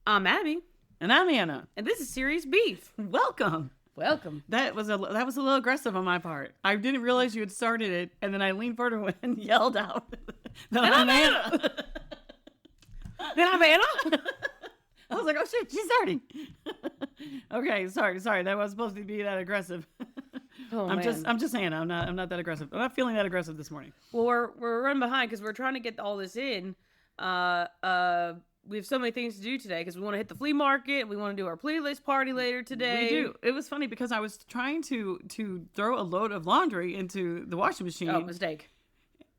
I'm Abby, And I'm Anna. and this is Serious Beef. Welcome. Welcome. That was a little aggressive on my part. I didn't realize you had started it, and then I leaned forward and yelled out. That And I'm Anna. And I'm Anna. I was like, "Oh shit, she's starting." Okay, sorry. That was supposed to be that aggressive. Oh, I'm man. just saying, I'm not that aggressive. I'm not feeling that aggressive this morning. Well, we're running behind because we're trying to get all this in. We have so many things to do today because we want to hit the flea market. We want to do our playlist party later today. We do. It was funny because I was trying to throw a load of laundry into the washing machine. Oh, mistake.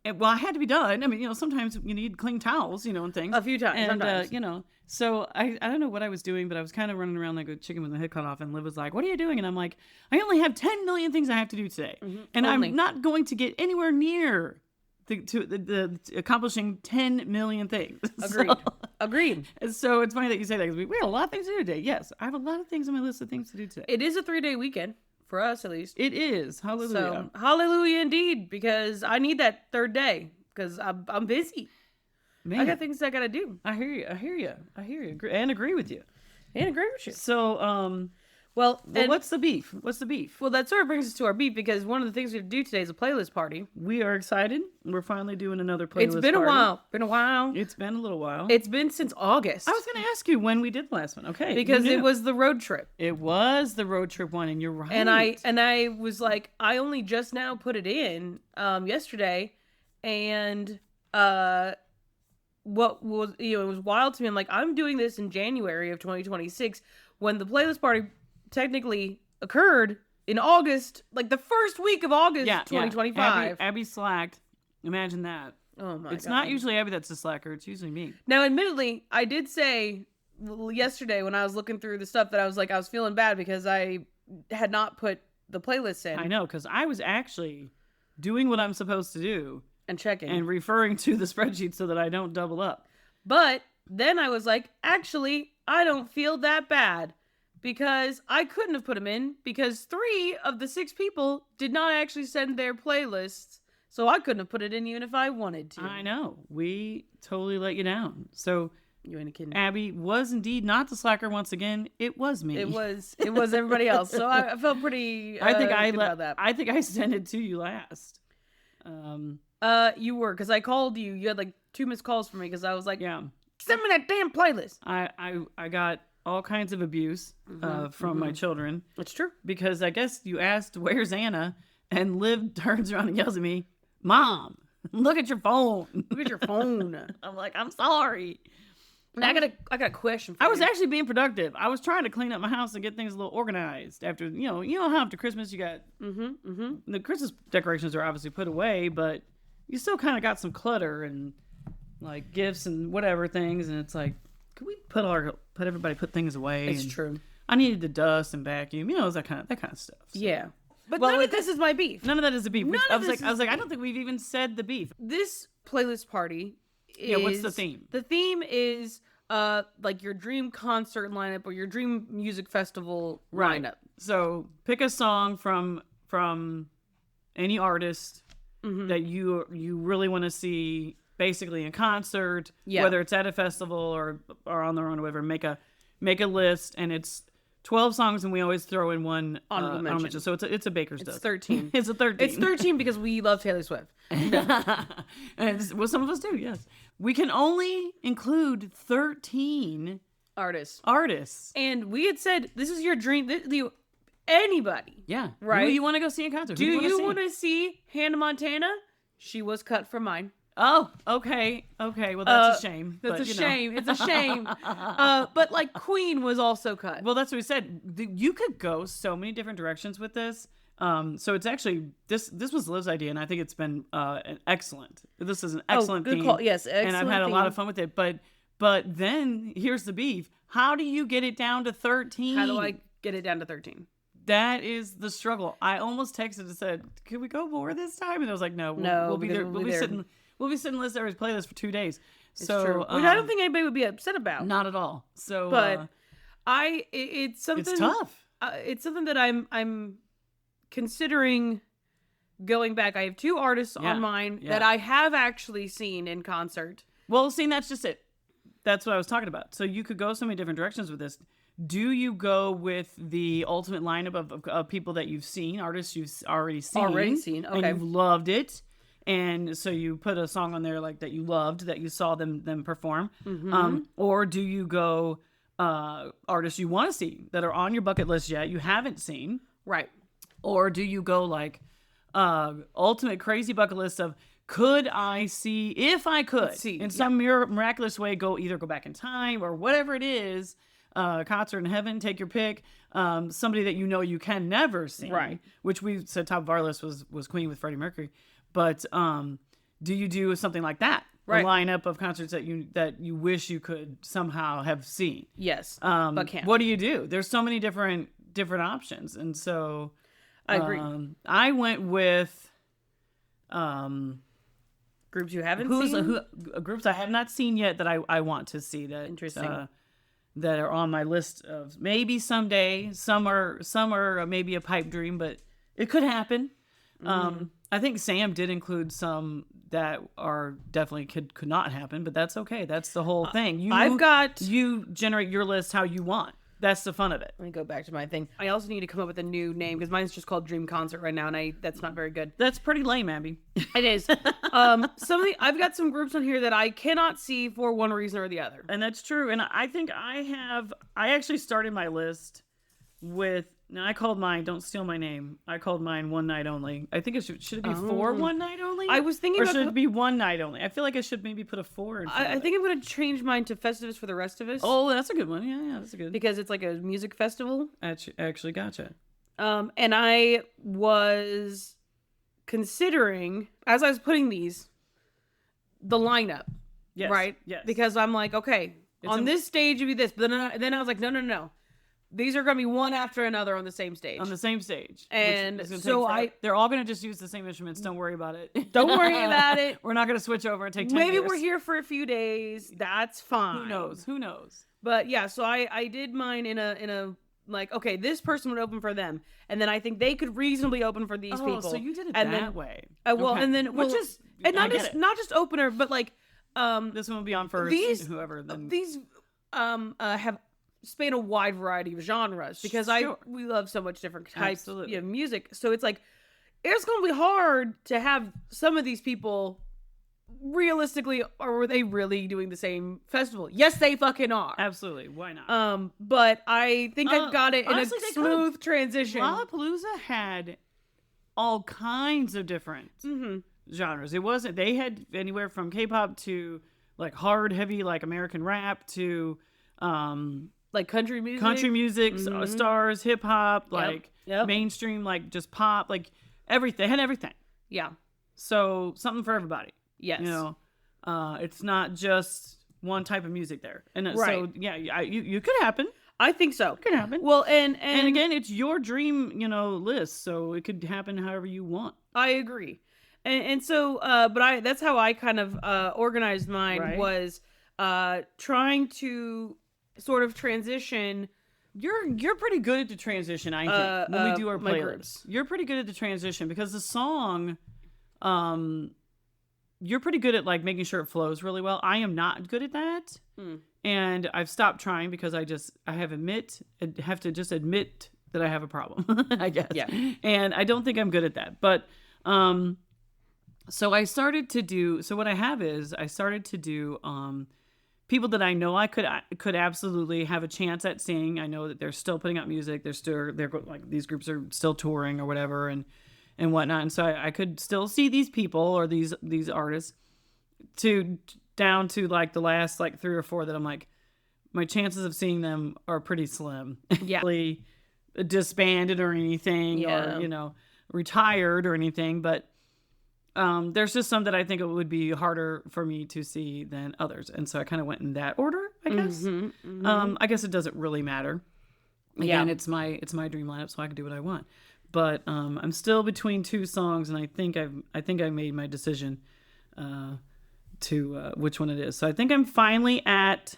Well, I had to be done. I mean, sometimes you need clean towels, and things. A few times, And, sometimes. so I don't know what I was doing, but I was kind of running around like a chicken with the head cut off. And Liv was like, "What are you doing?" And I'm like, "I only have 10 million things I have to do today. And Only. I'm not going to get anywhere near the accomplishing 10 million things." Agreed. Agreed. So it's funny that you say that because we have a lot of things to do today. Yes, I have a lot of things on my list of things to do today. It is a 3-day weekend for us, at least. It is. Hallelujah. So hallelujah indeed, because I need that third day because I'm busy. Man, I got things I gotta do. I hear you. And agree with you. And agree with you. So, Well, Well, what's the beef? Well, that sort of brings us to our beef because one of the things we have to do today is a playlist party. We are excited. We're finally doing another playlist. It's been party. a while. Been a while. It's been a little while. It's been since August. I was going to ask you when we did the last one. Okay, because you it knew. was the road trip. It was the road trip one, and you're right. And I was like, I only just now put it in yesterday, and what was it was wild to me. I'm like, I'm doing this in January of 2026 when the playlist party technically occurred in August, like the first week of August, 2025. Abby slacked. Imagine that. Oh my! It's God. not usually Abby that's the slacker. It's usually me. Now, admittedly, I did say yesterday when I was looking through the stuff that I was feeling bad because I had not put the playlist in. I know, because I was actually doing what I'm supposed to do and checking and referring to the spreadsheet so that I don't double up. But then I was like, actually, I don't feel that bad because I couldn't have put them in because 3 of the 6 people did not actually send their playlists. So I couldn't have put it in even if I wanted to. I know. We totally let you down. So You ain't a kid. Abby was indeed not the slacker once again. It was me. It was everybody else. So I felt pretty I think good about that. I think I sent it to you last. You were, because I called you. You had like 2 missed calls from me because I was like, Yeah. send me that damn playlist. I got all kinds of abuse from my children It's true. because I guess you asked, "Where's Anna?" And Liv turns around and yells at me, "Mom, look at your phone." Look at your phone. I'm like, "I'm sorry." And I got a question for I was you. actually being productive. I was trying to clean up my house and get things a little organized after, you know how after Christmas you got the Christmas decorations are obviously put away, but you still kind of got some clutter and like gifts and whatever things, and it's like, could we put things away? It's And true. I needed to dust and vacuum, that kind of stuff. So. Yeah. But Well, none of this is my beef. None of that is a beef. None I of was this like, is I don't think we've even said the beef. This playlist party is... Yeah, what's the theme? The theme is like your dream concert lineup or your dream music festival lineup. So pick a song from any artist that you really want to see, basically in concert, whether it's at a festival or on their own or whatever. Make a list, and it's 12 songs, and we always throw in one Honorable mention. So it's a baker's dozen. It's 13. It's a 13. It's 13 because we love Taylor Swift. And some of us do. Yes, we can only include 13 Artists. And we had said, this is your dream. Anybody. Yeah, Right? Who you want to go see in concert? Do Who you want want to see Hannah Montana? She was cut from mine. Oh, okay. Well, that's a shame. That's but, a shame. It's a shame. But like Queen was also cut. Well, that's what we said. You could go so many different directions with this. So it's actually this was Liv's idea, and I think it's been excellent. This is an excellent good theme. call. Yes, and I've had a lot theme. of fun with it. But then here's the beef. How do you get it down to 13? How do I get it down to 13? That is the struggle. I almost texted and said, "Can we go more this time?" And I was like, "No, we'll be because there. We'll be sitting. We'll be sitting listening to every playlist for 2 days." It's So true. Which I don't think anybody would be upset about. not at all. So, But it's something. it's tough. It's something that I'm considering going back. I have 2 artists Yeah, on mine yeah. that I have actually seen in concert. Well, see, that's just it. That's what I was talking about. So you could go so many different directions with this. Do you go with the ultimate lineup of people that you've seen, artists you've already seen, okay, and you've loved it, and so you put a song on there like that you loved, that you saw them perform, or do you go artists you want to see that are on your bucket list yet you haven't seen, right? Or do you go like ultimate crazy bucket list of could I see, if I could, some miraculous way, go back in time or whatever it is, concert in heaven, take your pick, somebody that you know you can never see, right? Which we said top of our list was Queen with Freddie Mercury, but do you do something like that? Right. A lineup of concerts that you wish you could somehow have seen. Yes, but can't. What do you do? There's so many different options, and so I agree. I went with groups you haven't seen? Groups I have not seen yet that I want to see. That interesting. That are on my list of maybe someday. Some are maybe a pipe dream, but it could happen. I think Sam did include some that are definitely could not happen, but that's okay. That's the whole thing. You generate your list how you want. That's the fun of it. Let me go back to my thing. I also need to come up with a new name because mine's just called Dream Concert right now, and that's not very good. That's pretty lame, Abby. It is. I've got some groups on here that I cannot see for one reason or the other, and that's true. And I think I actually started my list with. Now I called mine. Don't steal my name. I called mine One Night Only. I think it should it be 4 One Night Only? I was thinking, or should it be One Night Only? I feel like I should maybe put a 4 in front of it. I think I'm going to change mine to Festivus for the Rest of Us. Oh, that's a good one. Yeah, that's a good. Because it's like a music festival. Actually, gotcha. And I was considering, as I was putting these, the lineup. Yes. Right? Yes. Because I'm like, okay, on this stage it'd be this, but then I was like, no. These are going to be one after another on the same stage. On the same stage. And so they're all going to just use the same instruments. Don't worry about it. Don't worry about it. We're not going to switch over and take 10 Maybe years. we're here for a few days. That's fine. Who knows? But yeah, so I did mine in a like, okay, this person would open for them. And then I think they could reasonably open for these people. So you did it that way. Well, okay. And then, which is, and not just opener, but like, this one will be on first. Whoever then. These have span a wide variety of genres because we love so much different types of music. So it's like it's going to be hard to have some of these people realistically, or were they really doing the same festival? Yes, they fucking are. Absolutely. Why not? But I think I've got it honestly, in a smooth transition. Lollapalooza had all kinds of different genres. They had anywhere from K-pop to like hard, heavy, like American rap to like country music, stars, hip hop, like mainstream, like just pop, like everything. They had everything. Yeah. So something for everybody. Yes. You know, it's not just one type of music there. And so, yeah, you could happen. I think so. It could happen. Well, and again, it's your dream, list. So it could happen however you want. I agree. And so, but that's how I kind of organized mine was trying to sort of transition. You're pretty good at the transition, I think, when we do our playlists. You're pretty good at the transition because the song, you're pretty good at like making sure it flows really well. I am not good at that. And I've stopped trying because I have to just admit that I have a problem, I guess. Yeah. And I don't think I'm good at that. But so what I started to do people that I know I could absolutely have a chance at seeing. I know that they're still putting out music. They're like these groups are still touring or whatever and whatnot. And so I could still see these people or these artists down to like the last like 3 or 4 that I'm like, my chances of seeing them are pretty slim. Yeah. Really disbanded or anything or, retired or anything. But there's just some that I think it would be harder for me to see than others. And so I kind of went in that order, I guess. I guess it doesn't really matter. Again, it's my dream lineup, so I can do what I want. But I'm still between 2 songs, and I think I made my decision to which one it is. So I think I'm finally at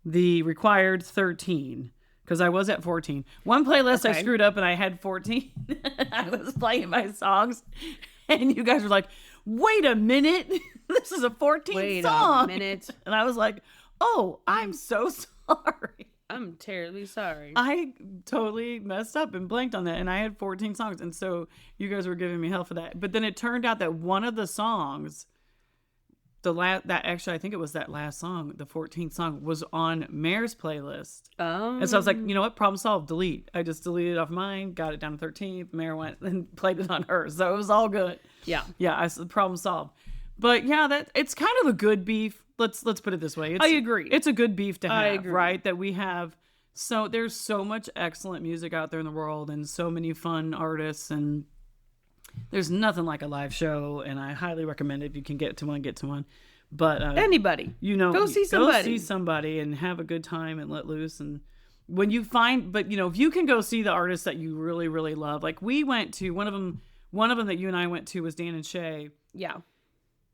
the required 13 because I was at 14. One playlist I screwed up and I had 14. I was playing my songs, and you guys were like, "Wait a minute, this is a 14th song." Wait a minute, and I was like, Oh, I'm so sorry. I'm terribly sorry. I totally messed up and blanked on that, and I had 14 songs, and so you guys were giving me hell for that. But then it turned out that one of the songs, I think it was that last song, the 14th song, was on Mare's playlist. And so I was like, you know what? Problem solved. Delete. I just deleted it off mine, got it down to 13th. Mare went and played it on hers, so it was all good. Yeah. Yeah, problem solved. But yeah, it's kind of a good beef. Let's put it this way. I agree. It's a good beef to have, I agree. right? That we have. So there's so much excellent music out there in the world, and so many fun artists, and there's nothing like a live show. And I highly recommend it if you can get to one. But anybody, go see somebody and have a good time and let loose. And when you find, but if you can go see the artists that you really, really love, like we went to one of them that you and I went to was Dan and Shay. Yeah.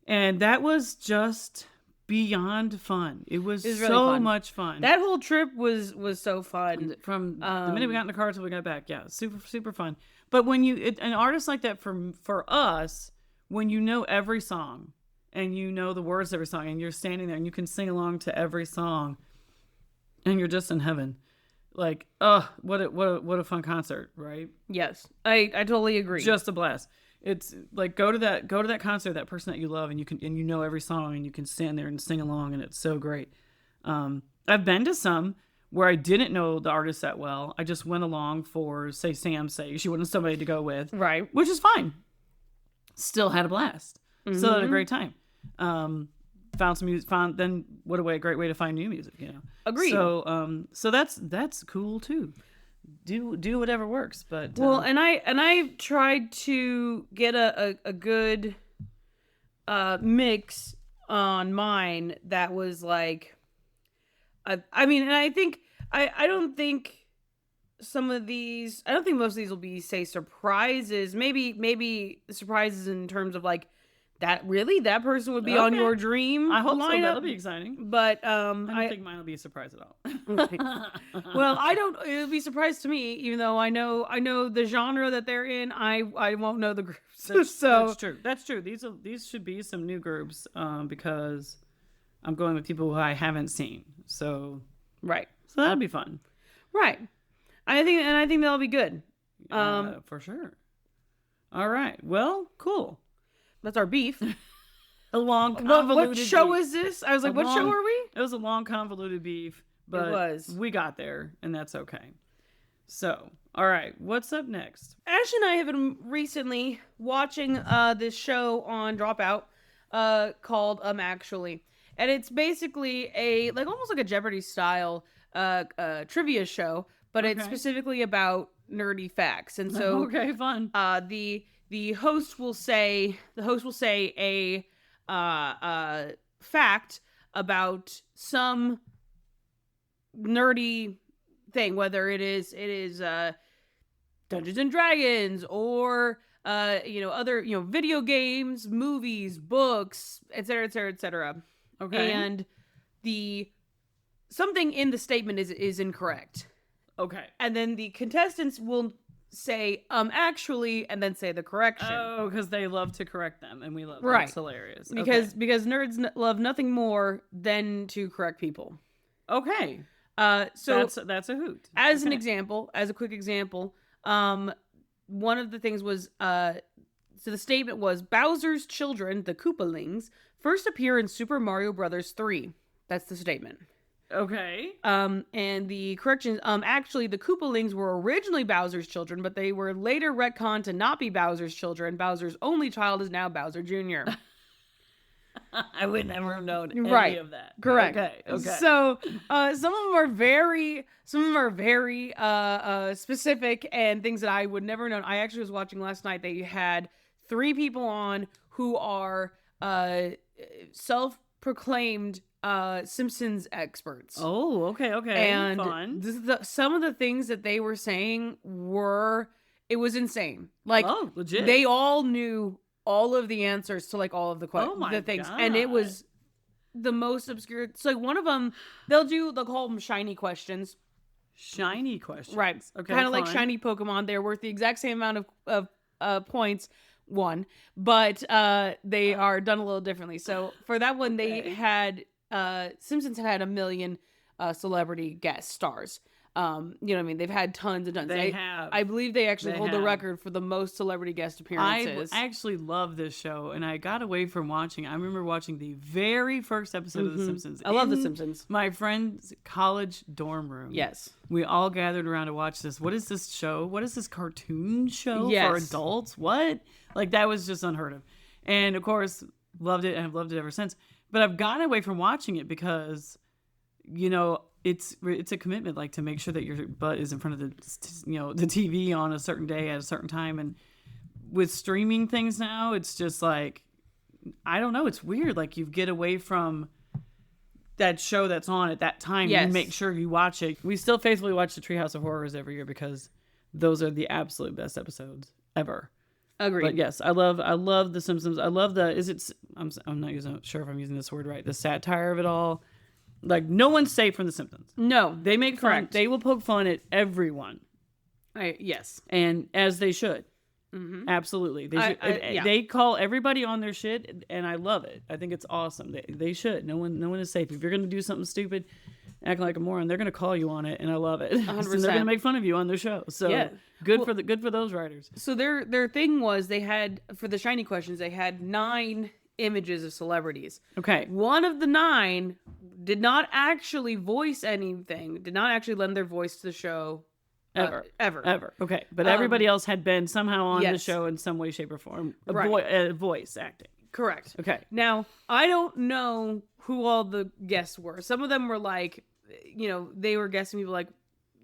And that was just beyond fun. It was really so fun. much fun. That whole trip was so fun. From the minute we got in the car till we got back. Yeah, super, super fun. But when an artist like that, for us, when you know every song and you know the words of every song and you're standing there and you can sing along to every song and you're just in heaven. Like, what a fun concert, right? Yes, I totally agree. Just a blast. It's like go to that concert, that person that you love, and you know every song, and you can stand there and sing along, and it's so great. I've been to some where I didn't know the artist that well. I just went along for, say, Sam's sake. She wanted somebody to go with, right? Which is fine. Still had a blast. Mm-hmm. Still had a great time. Found some music. Then what a great way to find new music. Agreed. So that's cool too. Do whatever works, but and I tried to get a good mix on mine that was like, I mean, and I think I don't think most of these will be, say, surprises. Maybe surprises in terms of like that person would be on your dream I hope lineup. So. That'll be exciting. But I don't think mine will be a surprise at all. Well, it'll be a surprise to me, even though I know the genre that they're in. I won't know the groups. That's true. These should be some new groups because I'm going with people who I haven't seen. So right. So that'll be fun. Right. I think that'll be good. For sure. All right. Well, cool. That's our beef. A long convoluted what show beef. is this? I was like, what show are we? It was a long convoluted beef, but we got there, and that's okay. So, all right, what's up next? Ash and I have been recently watching this show on Dropout called Actually. And it's basically almost like a Jeopardy style trivia show, but it's specifically about nerdy facts. And so okay, fun. The host will say a fact about some nerdy thing, whether it is Dungeons and Dragons or other video games, movies, books, etc., etc., etc. Okay. And something in the statement is incorrect. Okay. And then the contestants will say actually, and then say the correction. Oh, because they love to correct them, and we love that. Right. It's hilarious. Because nerds love nothing more than to correct people. Okay. So that's a hoot. As a quick example, one of the things was so the statement was Bowser's children, the Koopalings, first appear in Super Mario Brothers 3. That's the statement. Okay. And the correction, actually, the Koopalings were originally Bowser's children, but they were later retconned to not be Bowser's children. Bowser's only child is now Bowser Jr. I would never have known any of that. Correct. Okay. So, some of them are very specific and things that I would never have known. I actually was watching last night. They had 3 people on who are self-proclaimed Simpsons experts. Oh, okay. And fun. Some of the things that they were saying it was insane. Like, legit. They all knew all of the answers to like all of the things. God. And it was the most obscure. So like one of them, they'll call them shiny questions. Shiny questions. Right. Okay. Kind of like shiny Pokemon. They're worth the exact same amount of points. But they are done a little differently. So for that one, they had Simpsons had a million celebrity guest stars. You know what I mean? They've had tons and tons. They have. I believe they actually They hold the have. record for the most celebrity guest appearances. I actually love this show, and I got away from watching. I remember watching the very first episode of The Simpsons. I love The in Simpsons. My friend's college dorm room. Yes. We all gathered around to watch this. What is this show? What is this cartoon show for Yes. adults? What? Like, that was just unheard of. And, of course, loved it, and I've loved it ever since. But I've gotten away from watching it because, you know, it's a commitment, like, to make sure that your butt is in front of the TV on a certain day at a certain time. And with streaming things now, it's just like, I don't know, it's weird. Like, you get away from that show that's on at that time. Yes. You make sure you watch it. We still faithfully watch the Treehouse of Horrors every year because those are the absolute best episodes ever. Agreed. But yes, I love The Simpsons. I love I'm not sure if I'm using this word right. The satire of it all. Like, no one's safe from The Simpsons. No. They make fun. Correct. They will poke fun at everyone, Yes. and as they should. Mm-hmm. Absolutely, they should. yeah. They call everybody on their shit, and I love it. I think it's awesome. They should. No one is safe. If you're gonna do something stupid, acting like a moron, they're gonna call you on it, and I love it. 100%. And they're gonna make fun of you on their show. So Yeah. good for those writers. So their thing was they had, for the shiny questions, they had 9 images of celebrities. Okay. One of the 9 did not actually voice anything, did not actually lend their voice to the show ever. Okay, but everybody else had been somehow on the yes. show in some way, shape, or form. Right. Voice acting. Correct. Okay. Now, I don't know who all the guests were. Some of them were like, you know, they were guessing people like,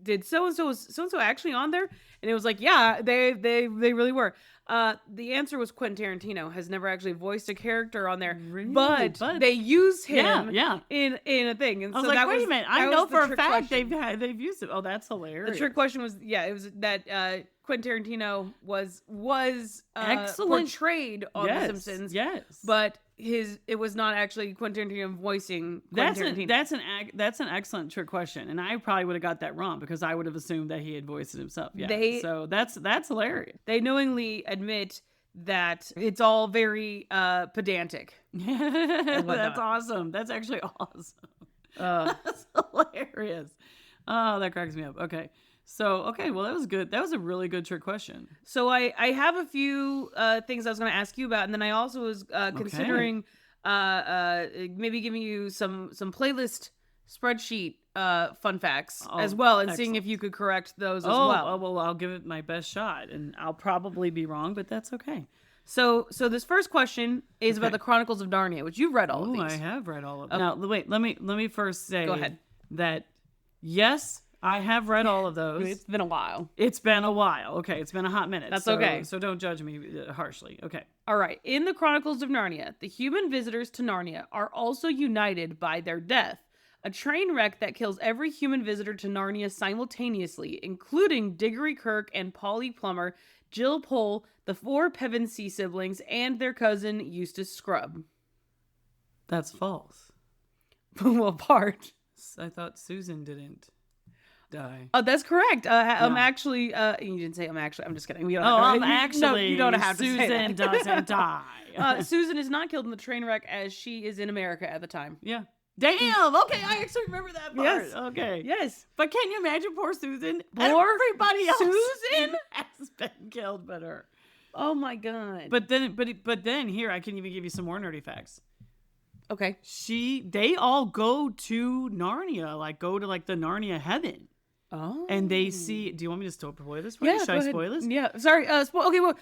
did so-and-so actually on there? And it was like, yeah, they really were. The answer was Quentin Tarantino has never actually voiced a character on there, Really? but they use him Yeah. in a thing. And I was so like, that wait was, a minute. that I was know the for a trick fact question. they've used it. Oh, that's hilarious. The trick question was, it was that Quentin Tarantino was Excellent. portrayed on Yes, The Simpsons, yes. but it was not actually Quentin Tarantino voicing Quentin Tarantino. That's an excellent trick question, and I probably would have got that wrong because I would have assumed that he had voiced it himself. Yeah, so that's hilarious. They knowingly admit that it's all very pedantic. That's awesome. That's actually awesome. That's hilarious. Oh, that cracks me up. Okay. So, well, that was good. That was a really good trick question. So I have a few things I was going to ask you about, and then I also was considering maybe giving you some playlist spreadsheet fun facts as well, and seeing if you could correct those as well. Oh, well, I'll give it my best shot, and I'll probably be wrong, but that's okay. So this first question is about the Chronicles of Narnia, which you've read all of these. I have read all of them. Now, wait, let me first say Go ahead. that yes, I have read all of those. It's been a while. It's been a while. Okay, it's been a hot minute. That's okay. So don't judge me harshly. Okay. All right. In the Chronicles of Narnia, the human visitors to Narnia are also united by their death. A train wreck that kills every human visitor to Narnia simultaneously, including Diggory Kirk and Polly Plummer, Jill Pole, the 4 Pevensey siblings, and their cousin Eustace Scrubb. That's false. Well, part. I thought Susan didn't die. Oh, that's correct. I'm No. actually. You didn't say I'm actually. I'm just kidding. You don't Oh, have to, I'm actually. No, you don't have to Susan say that. doesn't die. Susan is not killed in the train wreck as she is in America at the time. Yeah. Damn. Okay, I actually remember that part. Yes. Okay. Yes. But can you imagine poor Susan? Poor Everybody else Susan? has been killed but her. Oh my god. But then here I can even give you some more nerdy facts. Okay. They all go to Narnia, like go to like the Narnia heaven. Oh. And they see. Do you want me to spoil this for Yeah. you? Should go I ahead. spoil this? Yeah. Sorry. Okay. Well.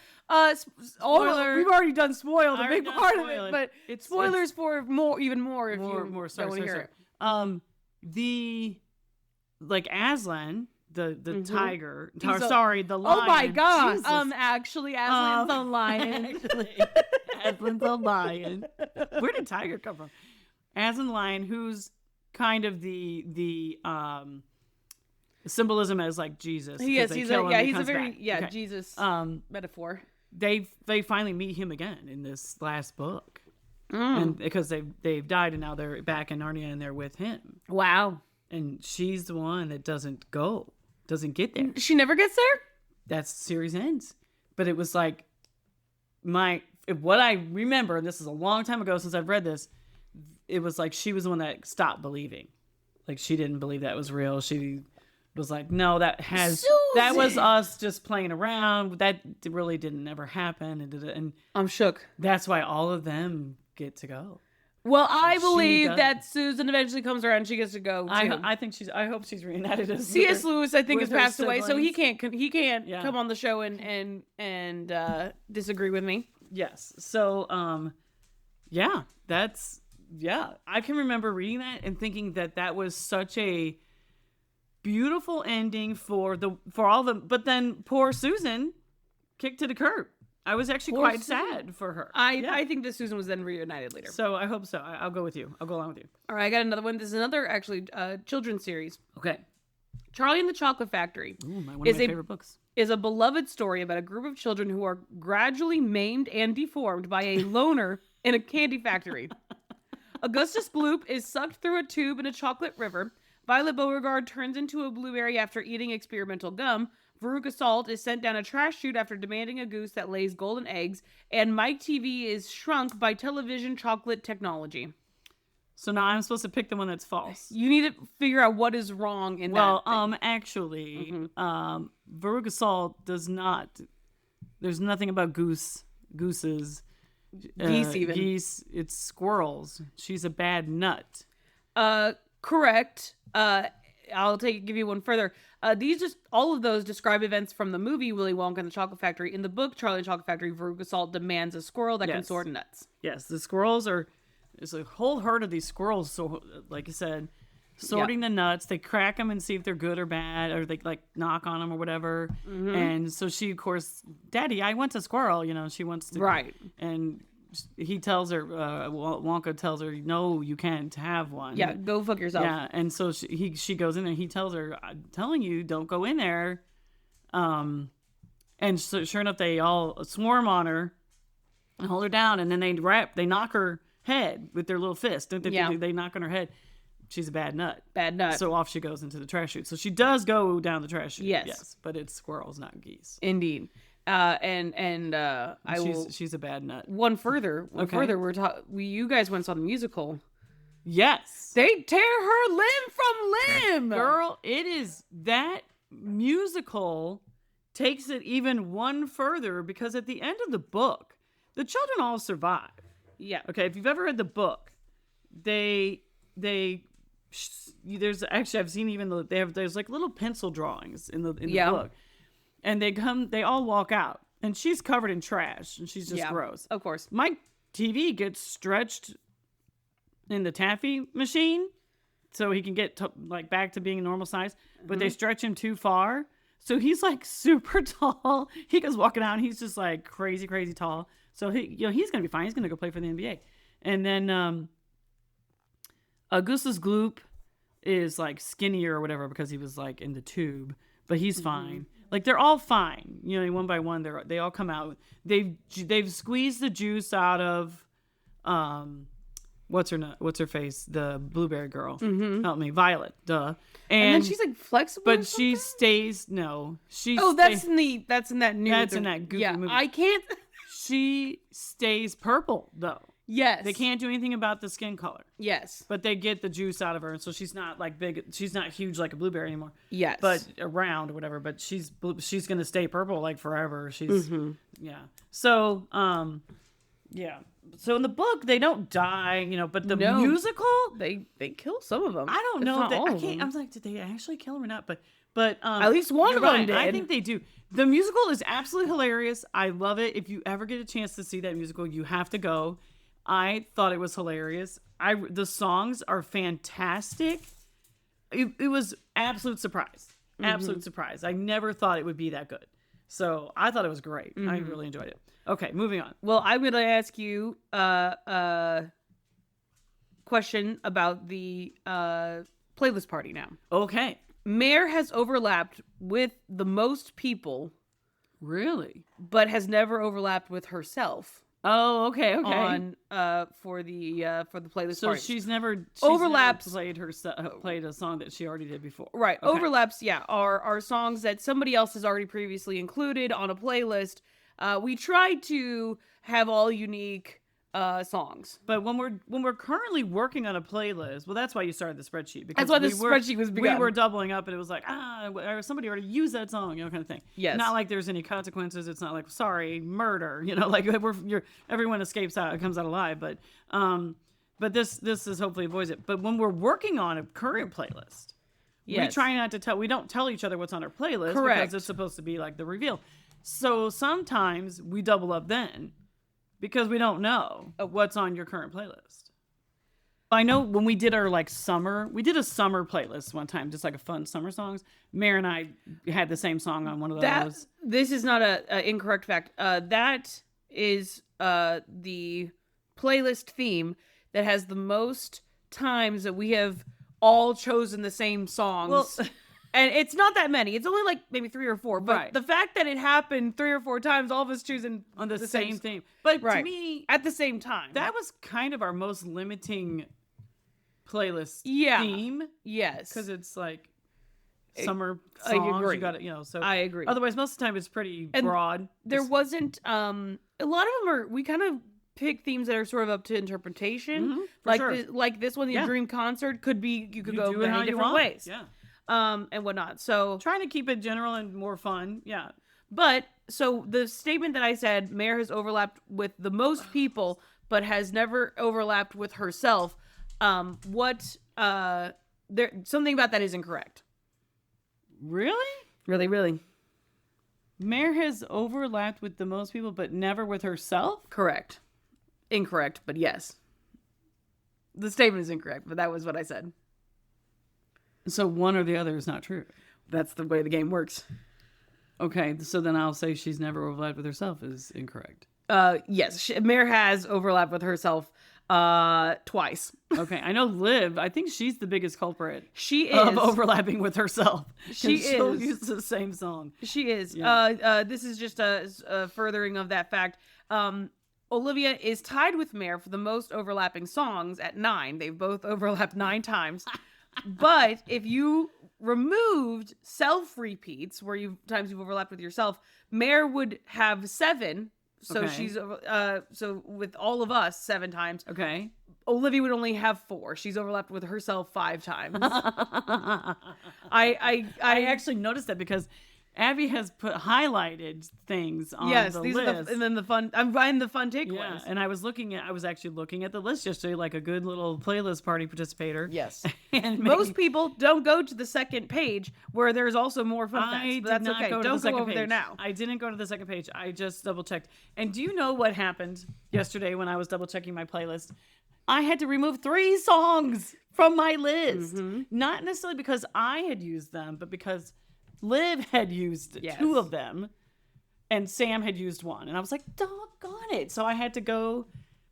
Spoiler. We've already done spoil the I big already part done of it, spoil it. but It's- spoilers for even more if you More. don't want to hear it. The like Aslan, the tiger. He's a- Sorry, the lion. Oh my god. Jesus. Actually, Aslan's the lion. Actually, Aslan's a lion. Where did tiger come from? Aslan the lion, who's kind of the symbolism as like Jesus. Yes, because he's they kill him and he he's a comes very back. Okay. Jesus metaphor. They finally meet him again in this last book, Mm. and because they've died and now they're back in Narnia and they're with him. Wow. And she's the one that doesn't get there. She never gets there? That's the series ends. But it was like what I remember, and this is a long time ago since I've read this, it was like she was the one that stopped believing. Like she didn't believe that was real. She was like, no, that was us just playing around. That really didn't ever happen. And I'm shook. that's why all of them get to go. Well, I She believe does. that Susan eventually comes around and she gets to go too. I think I hope she's reunited as C.S. Lewis, I think, has with her passed away, so he can't Yeah. come on the show and disagree with me. Yes. So, yeah, I can remember reading that and thinking that was such a beautiful ending for all the, but then poor Susan kicked to the curb. I was actually Poor quite Susan. sad for her. I think that Susan was then reunited later. So I hope so. I'll go with you. I'll go along with you. All right, I got another one. This is another actually children's series. Okay. Charlie and the Chocolate Factory Ooh, one of Is my a- favorite books. is a beloved story about a group of children who are gradually maimed and deformed by a loner in a candy factory. Augustus Gloop is sucked through a tube in a chocolate river. Violet Beauregard turns into a blueberry after eating experimental gum. Veruca Salt is sent down a trash chute after demanding a goose that lays golden eggs. And Mike TV is shrunk by television chocolate technology. So now I'm supposed to pick the one that's false. You need to figure out what is wrong in Well, that. actually, Veruca Salt does not. There's nothing about gooses, Geese even. geese. It's squirrels. She's a bad nut. Correct. Give you one further. All of those describe events from the movie Willy Wonka and the Chocolate Factory. In the book Charlie and the Chocolate Factory, Veruca Salt demands a squirrel that can Yes. sort nuts. Yes, the squirrels are. There's a whole herd of these squirrels. So, like I said, sorting the nuts. They crack them and see if they're good or bad, or they like knock on them or whatever. Mm-hmm. And so she, of course, Daddy, I want a squirrel. She wants to. Right. And he tells her, Wonka tells her, no, you can't have one. Yeah, go fuck yourself. Yeah, and so she goes in there. He tells her, "I'm telling you, don't go in there." And so sure enough, they all swarm on her and hold her down, and then they knock her head with their little fist. Yeah. They knock on her head. She's a bad nut. Bad nut. So off she goes into the trash chute. So she does go down the trash chute. Yes. but it's squirrels, not geese. Indeed. She's a bad nut. One further. Okay. You guys went and saw the musical. Yes. They tear her limb from limb. Girl, it is that musical takes it even one further because at the end of the book, the children all survive. Yeah. Okay, if you've ever read the book, there's actually I've seen even there's like little pencil drawings in the book, and they all walk out, and she's covered in trash, and she's just gross. Of course. Mike TV gets stretched in the taffy machine so he can get back to being a normal size, but they stretch him too far. So he's like super tall. He goes walking out and he's just like crazy, crazy tall. So he's going to be fine. He's going to go play for the NBA. And then Augustus Gloop is like skinnier or whatever because he was like in the tube, but he's fine. Like they're all fine. One by one, they all come out. They've squeezed the juice out of what's her face? The blueberry girl. Help me, Violet. Duh. And then she's like flexible. But she stays. No, she. That's in that new. That's in that goofy movie. I can't. She stays purple though. Yes. They can't do anything about the skin color. Yes. But they get the juice out of her, and so she's not like big. She's not huge like a blueberry anymore. Yes. But around or whatever. But she's gonna stay purple like forever. She's yeah. So yeah. So in the book they don't die, but the musical they kill some of them. I don't If know. not all I of can't. them. I was like, did they actually kill him or not? But At least one you're of them right. did. I think they do. The musical is absolutely hilarious. I love it. If you ever get a chance to see that musical, you have to go. I thought it was hilarious. The songs are fantastic. It was absolute surprise. Absolute surprise. I never thought it would be that good. So I thought it was great. I really enjoyed it. Okay, moving on. Well, I'm going to ask you a question about the playlist party now. Okay. Mare has overlapped with the most people, Really? but has never overlapped with herself Oh, okay. on for the playlist So party. she's never Overlaps. played a song that she already did before. Right. Okay. Overlaps, are songs that somebody else has already previously included on a playlist. We tried to have all unique, songs. But when we're currently working on a playlist, well, that's why you started the spreadsheet. Because That's why the spreadsheet was begun. We were doubling up, and it was like, or somebody already used that song, kind of thing. Yes. Not like there's any consequences. It's not like, sorry, murder. Like everyone escapes out, comes out alive. But this is hopefully avoids it. But when we're working on a current playlist, we try not to we don't tell each other what's on our playlist. Correct. Because it's supposed to be like the reveal. So sometimes we double up then. Because we don't know what's on your current playlist. I know when we did our we did a summer playlist one time, just like a fun summer songs. Mare and I had the same song on one of those. This is not a incorrect fact. That is the playlist theme that has the most times that we have all chosen the same songs. Well, and it's not that many. It's only like maybe 3 or 4. But right. The fact that it happened 3 or 4 times, all of us choosing on the same theme. But right. To me, at the same time, that was kind of our most limiting playlist theme. Yes. Because it's like summer I songs. agree. You got it, so I agree. Otherwise, most of the time it's pretty broad. There wasn't a lot of them we kind of pick themes that are sort of up to interpretation. Like this one, the Dream Concert could be you go many different ways. Yeah. And whatnot. So trying to keep it general and more fun. Yeah. But so the statement that I said, Mare has overlapped with the most people, but has never overlapped with herself. Something about that is incorrect. Really? Really. Mare has overlapped with the most people, but never with herself? Correct. Incorrect, but yes. The statement is incorrect, but that was what I said. So one or the other is not true. That's the way the game works. Okay, so then I'll say she's never overlapped with herself is incorrect. Yes, Mare has overlapped with herself twice. Okay, I know Liv. I think she's the biggest culprit. She is of overlapping with herself. She'll use the same song. She is. Yeah. This is just a furthering of that fact. Olivia is tied with Mare for the most overlapping songs at 9. They've both overlapped 9 times. But if you removed self-repeats, where times you've overlapped with yourself, Mare would have 7. So she's so with all of us 7 times. Okay. Olivia would only have 4. She's overlapped with herself 5 times. I actually noticed that because Abby has highlighted things on the list. And then the fun. I'm buying the fun takeaways. Yeah, and I was actually looking at the list yesterday, like a good little playlist party participator. Yes. And most people don't go to the second page where there's also more fun facts. But that's okay. Don't go over there now. I didn't go to the second page. I just double checked. And do you know what happened yesterday when I was double checking my playlist? I had to remove 3 songs from my list. Mm-hmm. Not necessarily because I had used them, but because Liv had used 2 of them, and Sam had used 1. And I was like, doggone it. So I had to go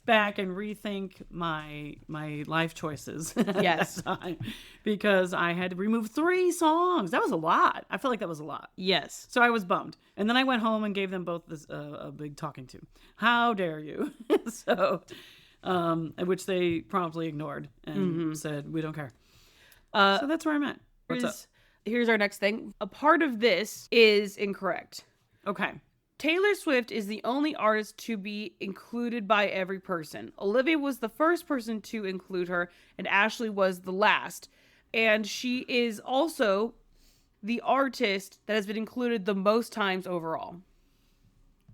back and rethink my life choices at that time, because I had to remove 3 songs. That was a lot. I felt like that was a lot. Yes. So I was bummed. And then I went home and gave them both a big talking to. How dare you? Which they promptly ignored and said, we don't care. So that's where I'm at. What's up? Here's our next thing. A part of this is incorrect. Okay. Taylor Swift is the only artist to be included by every person. Olivia was the first person to include her, and Ashley was the last. And she is also the artist that has been included the most times overall.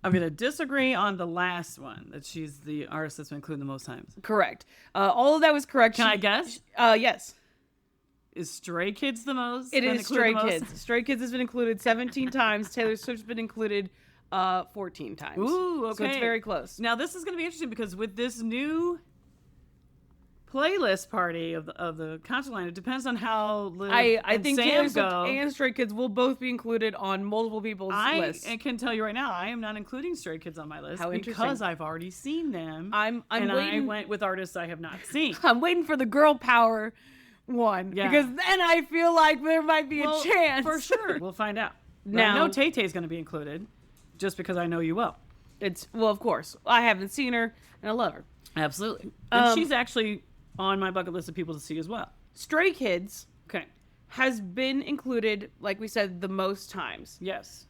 I'm going to disagree on the last one, that she's the artist that's been included the most times. Correct. All of that was correct. Can I guess? Yes. Is Stray Kids the most? It is Stray Kids. Stray Kids has been included 17 times. Taylor Swift's been included 14 times. Ooh, okay. So it's very close. Now this is going to be interesting because with this new playlist party of the concert line, it depends on how Liv I think Sam Taylor Swift go. and Stray Kids will both be included on multiple people's lists. I can tell you right now, I am not including Stray Kids on my list because I've already seen them. I'm waiting. I went with artists I have not seen. I'm waiting for the girl power one because then I feel like there might be a chance. For sure. We'll find out. Now, I know Tay Tay's going to be included just because I know you well. Of course. I haven't seen her and I love her. Absolutely. And she's actually on my bucket list of people to see as well. Stray Kids has been included, like we said, the most times. Yes.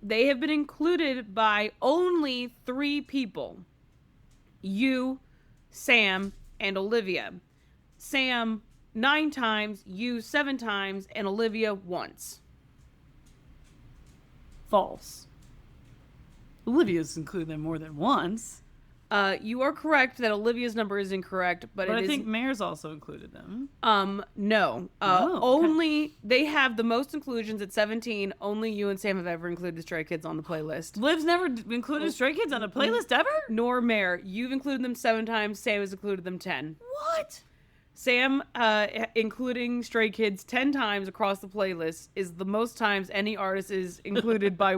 They have been included by only 3 people. you, Sam, and Olivia. Sam 9 times, you 7 times, and Olivia once. False. Olivia's included them more than once. You are correct that Olivia's number is incorrect, but I think Mare's also included them. No. Oh, okay. Only they have the most inclusions at 17. Only you and Sam have ever included Stray Kids on the playlist. Liv's never included Stray Kids on a playlist ever? Nor Mare. You've included them 7 times. Sam has included them 10. What? Sam, including Stray Kids 10 times across the playlist, is the most times any artist is included by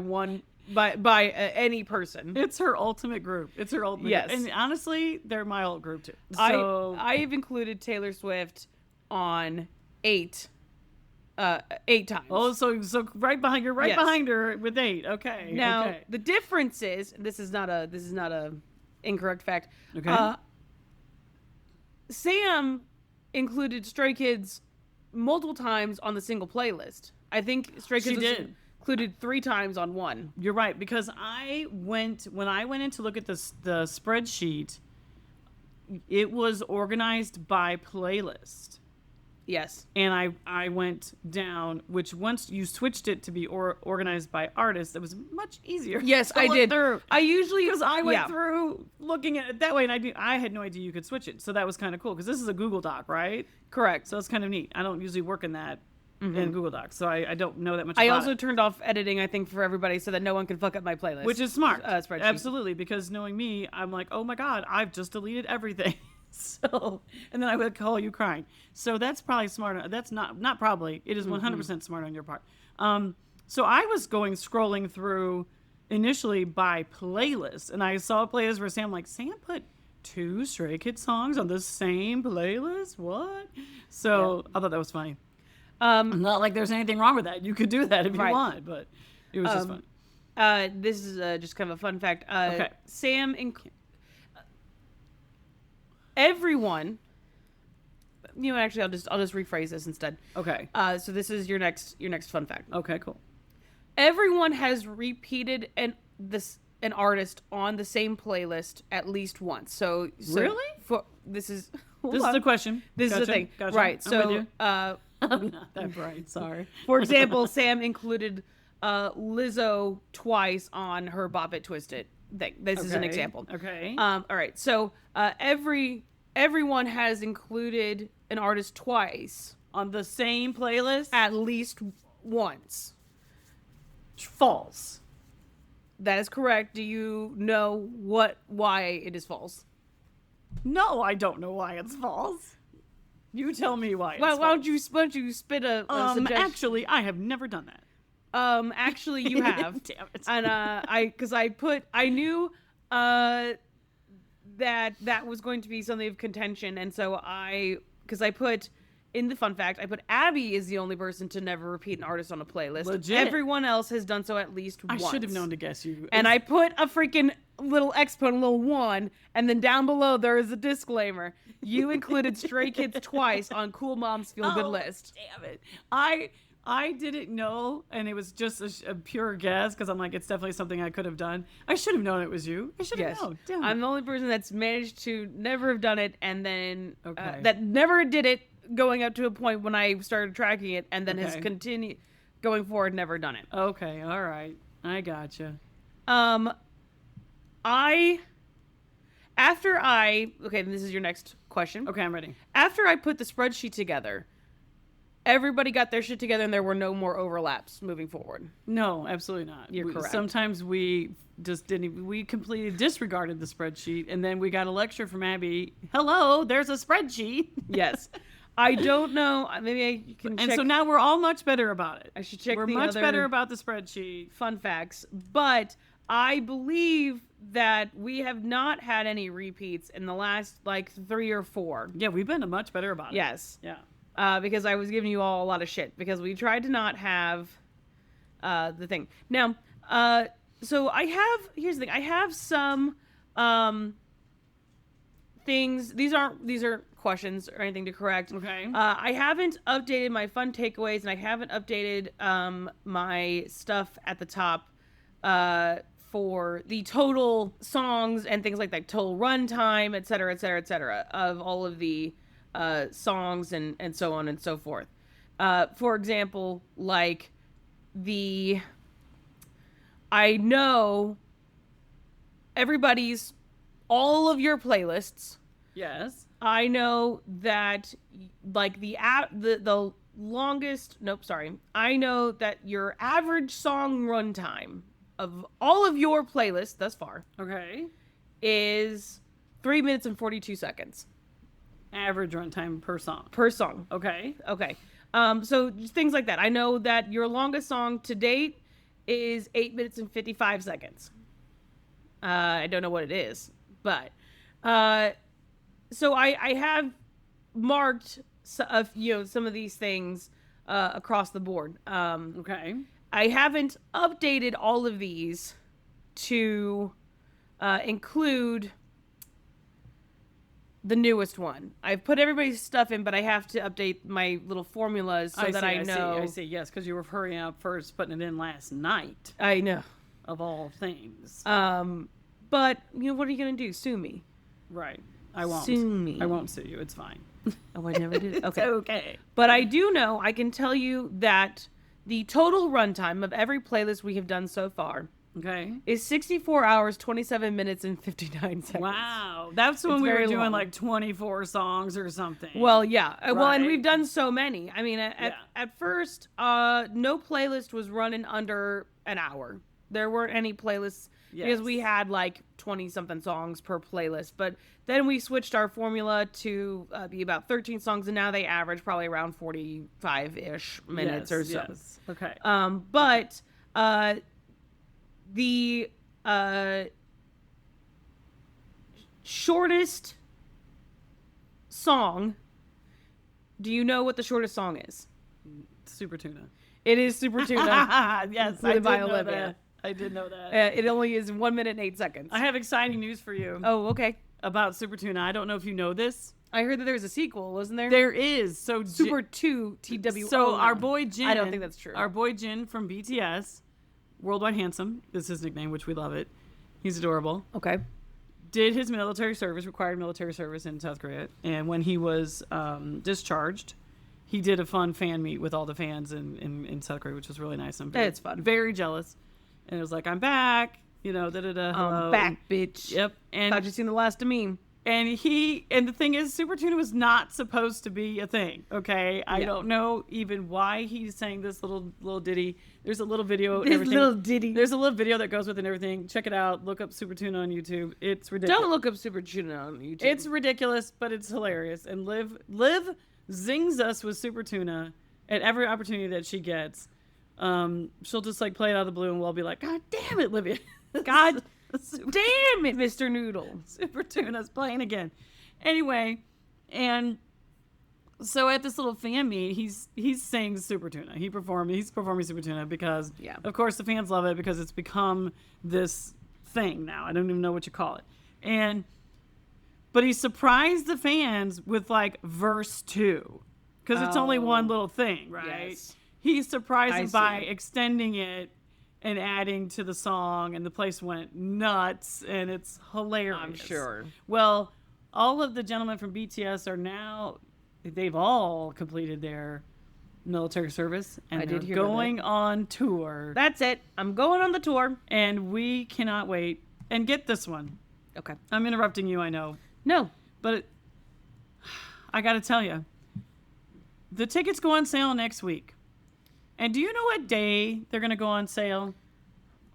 any person. It's her ultimate group. It's her ultimate Yes. group. And honestly, they're my old group too. So I've included Taylor Swift on 8 times. Oh, so right behind you're right Yes. behind her with 8. Okay. Now okay. the difference is this is not a incorrect fact. Okay. Sam included Stray Kids multiple times on the single playlist. I think Stray Kids She was did. included 3 times on one. You're right, because when I went in to look at the spreadsheet, it was organized by playlist. Yes. And I went down, which once you switched it to be organized by artist, it was much easier. Yes, to I look did. through. I usually Because I went yeah. through looking at it that way, and I had no idea you could switch it. So that was kind of cool, because this is a Google Doc, right? Correct. So it's kind of neat. I don't usually work in that in Google Docs, so I don't know that much I about also it. turned off editing, I think, for everybody so that no one can fuck up my playlist. Which is smart. Spreadsheet. Absolutely, because knowing me, I'm like, oh my God, I've just deleted everything. So, and then I would call you crying. So that's probably smart. That's not probably. It is 100% smart on your part. So I was scrolling through initially by playlist, and I saw a playlist where Sam put 2 Stray Kids songs on the same playlist? What? So I thought that was funny. Not like there's anything wrong with that. You could do that if you Right. want, but it was just fun. This is just kind of a fun fact. Okay. Sam, everyone. You know, actually, I'll just rephrase this instead. Okay. So this is your next fun fact. Okay, cool. Everyone has repeated an artist on the same playlist at least once. So Really? This is This is the question. This Gotcha, is the thing, gotcha. right? I'm with So, you. I'm not that bright. Sorry. for example, Sam included Lizzo twice on her Bop It Twist It thing. This is an Okay, example. okay. All right. So everyone has included an artist twice On the same playlist? at least once. False. That is correct. Do you know why it is false? No, I don't know why it's false. You tell me why it's Why false. don't you spit a suggestion? Actually, I have never done that. Actually, you have. Damn it. And I knew that was going to be something of contention, and so because I put in the fun fact, I put Abby is the only person to never repeat an artist on a playlist. Legit. Everyone else has done so at least I once. should have known to guess you. And I put a freaking little exponent, a little 1, and then down below there is a disclaimer. You included Stray Kids twice on Cool Mom's Feel Good list. Damn it. I didn't know, and it was just a pure guess, because I'm like, it's definitely something I could have done. I should have known it was you. I should have Yes. known. Damn it. I'm the only person that's managed to never have done it, and then Okay. that never did it going up to a point when I started tracking it, and then has Okay. continued going forward, never done it. Okay, all right. I gotcha. Okay, this is your next question. Okay, I'm ready. After I put the spreadsheet together, everybody got their shit together and there were no more overlaps moving forward. No, absolutely not. You're correct. Sometimes we just didn't. We completely disregarded the spreadsheet, and then we got a lecture from Abby. Hello, there's a spreadsheet. Yes. I don't know. Maybe I can check. And so now we're all much better about it. I should check We're the much other better about the spreadsheet. fun facts. But I believe that we have not had any repeats in the last, 3 or 4. Yeah, we've been much better about it. Yes. Yeah. Because I was giving you all a lot of shit because we tried to not have the thing. Now, so here's the thing. I have some things. These are questions or anything to correct. Okay. I haven't updated my fun takeaways and I haven't updated my stuff at the top for the total songs and things like that, total runtime, et cetera, et cetera, et cetera, of all of the songs and so on and so forth. For example, like I know all of your playlists. Yes. I know that like the longest, nope, sorry. I know that your average song runtime of all of your playlists thus far Okay. is 3 minutes and 42 seconds. Average runtime per song. Per song. Okay. Okay. So just things like that. I know that your longest song to date is 8 minutes and 55 seconds. I don't know what it is, but so I have marked some of these things across the board. Okay. I haven't updated all of these to include the newest one. I've put everybody's stuff in, but I have to update my little formulas so that I know. I see. Yes, because you were hurrying up first, putting it in last night. I know. Of all things. But what are you gonna do? Sue me? Right. I won't. Sue me. I won't sue you. It's fine. Oh, I never did. It's Okay. okay. But I do know. I can tell you that the total runtime of every playlist we have done so far Okay. is 64 hours, 27 minutes, and 59 seconds. Wow. That's when It's we were very doing long. like 24 songs or something. Well, yeah. Well, and Right. we've done so many. I mean, Yeah. at first, no playlist was running under an hour. There weren't any playlists because we Yes. had like 20-something songs per playlist. But then we switched our formula to be about 13 songs, and now they average probably around 45-ish minutes or so. Yes. Okay. But the shortest song, do you know what the shortest song is? Super Tuna. It is Super Tuna. Yes, Live I did by know Olivia. that. I did know that. It only is 1 minute and 8 seconds. I have exciting news for you Oh, okay. about Super Tuna. I don't know if you know this. I heard that there was a sequel, wasn't there? There is. So Super 2 TWO. So our boy Jin. I don't think that's true. Our boy Jin from BTS, Worldwide Handsome is his nickname, which we love it. He's adorable. Okay. Did his military service, required military service in South Korea. And when he was discharged, he did a fun fan meet with all the fans in South Korea, which was really nice. I'm It's fun. Very jealous. And it was like, I'm back, da-da-da. hello. Back, bitch. Yep. And Thought you seen the last of me. and the thing is, Super Tuna was not supposed to be a thing. Okay, I Yeah. don't know even why he's saying this little ditty. There's a little video. and This everything. little ditty. There's a little video that goes with it and everything. Check it out. Look up Super Tuna on YouTube. It's ridiculous. Don't look up Super Tuna on YouTube. It's ridiculous, but it's hilarious. And Liv zings us with Super Tuna at every opportunity that she gets. She'll just like play it out of the blue, and we'll be like, "God damn it, Livia! God damn it, Mr. Noodle." Super Tuna's playing again." Anyway, and so at this little fan meet, he's saying Super Tuna. He's performing Super Tuna because, Yeah. of course, the fans love it because it's become this thing now. I don't even know what you call it. But he surprised the fans with like verse 2 because it's only one little thing, right? Yes. He surprised I them by see. extending it and adding to the song, and the place went nuts, and it's hilarious. I'm sure. Well, all of the gentlemen from BTS are now, they've all completed their military service, and I they're did hear about going on tour. That's it. I'm going on the tour. And we cannot wait. And get this one. Okay. I'm interrupting you, I know. No. But I got to tell you, the tickets go on sale next week. And do you know what day they're going to go on sale?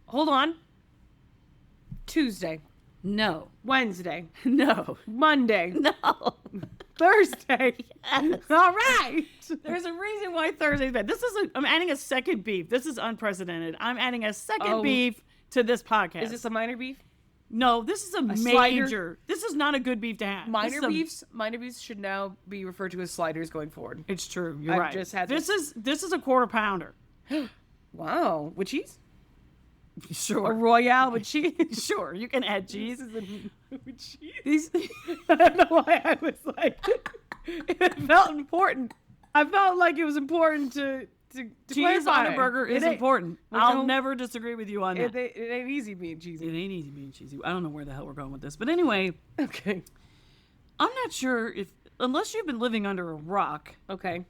Hold on. Tuesday. No. Wednesday. No. Monday. No. Thursday. Yes. All right. There's a reason why Thursday's bad. I'm adding a second beef. This is unprecedented. I'm adding a second Oh. beef to this podcast. Is this a minor beef? No, this is a major. slider? This is not a good beef to have. This is Minor beefs should now be referred to as sliders going forward. It's true. You're I've right. just had this is a quarter pounder. Wow. With cheese? A Sure. Royale with cheese? Sure. You can add cheese. With cheese? These, I don't know why I was like, it felt important. I felt like it was important to to cheese on a clarify, burger is it ain't- important. we I'll don't- never disagree with you on that. It ain't easy being cheesy. It ain't easy being cheesy. I don't know where the hell we're going with this. But anyway, Okay. I'm not sure if, unless you've been living under a rock, Okay.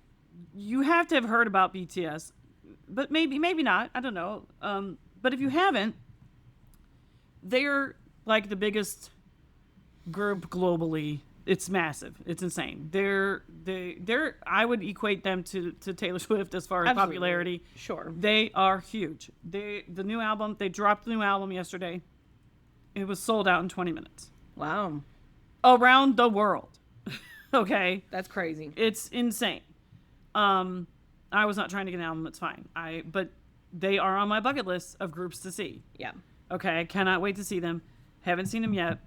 you have to have heard about BTS. But maybe not. I don't know. But if you haven't, they're like the biggest group globally. It's massive. It's insane. They're I would equate them to Taylor Swift as far as Absolutely. popularity. Sure. They are huge. They dropped the new album yesterday. It was sold out in 20 minutes. Wow. Around the world. Okay? That's crazy. It's insane. I was not trying to get an album, it's fine. But they are on my bucket list of groups to see. Yeah. Okay, I cannot wait to see them. Haven't seen them yet.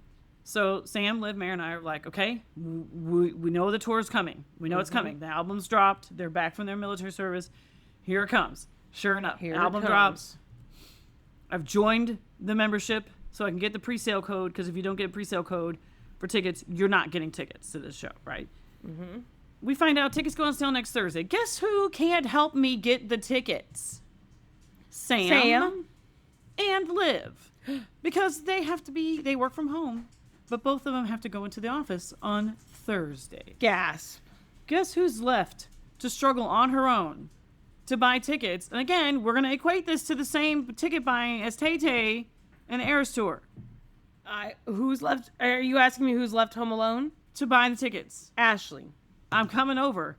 So Sam, Liv, Mare, and I are like, okay, we know the tour's coming. We know it's coming. The album's dropped. They're back from their military service. Here it comes. Sure enough, Here it album comes. drops. I've joined the membership so I can get the pre-sale code, because if you don't get a pre-sale code for tickets, you're not getting tickets to this show, right? Mm-hmm. We find out tickets go on sale next Thursday. Guess who can't help me get the tickets? Sam. And Liv, because they work from home, but both of them have to go into the office on Thursday. Gasp. Guess who's left to struggle on her own to buy tickets? And again, we're going to equate this to the same ticket buying as Tay-Tay and the Eras Tour. Who's left? Are you asking me who's left home alone? To buy the tickets. Ashley. I'm coming over.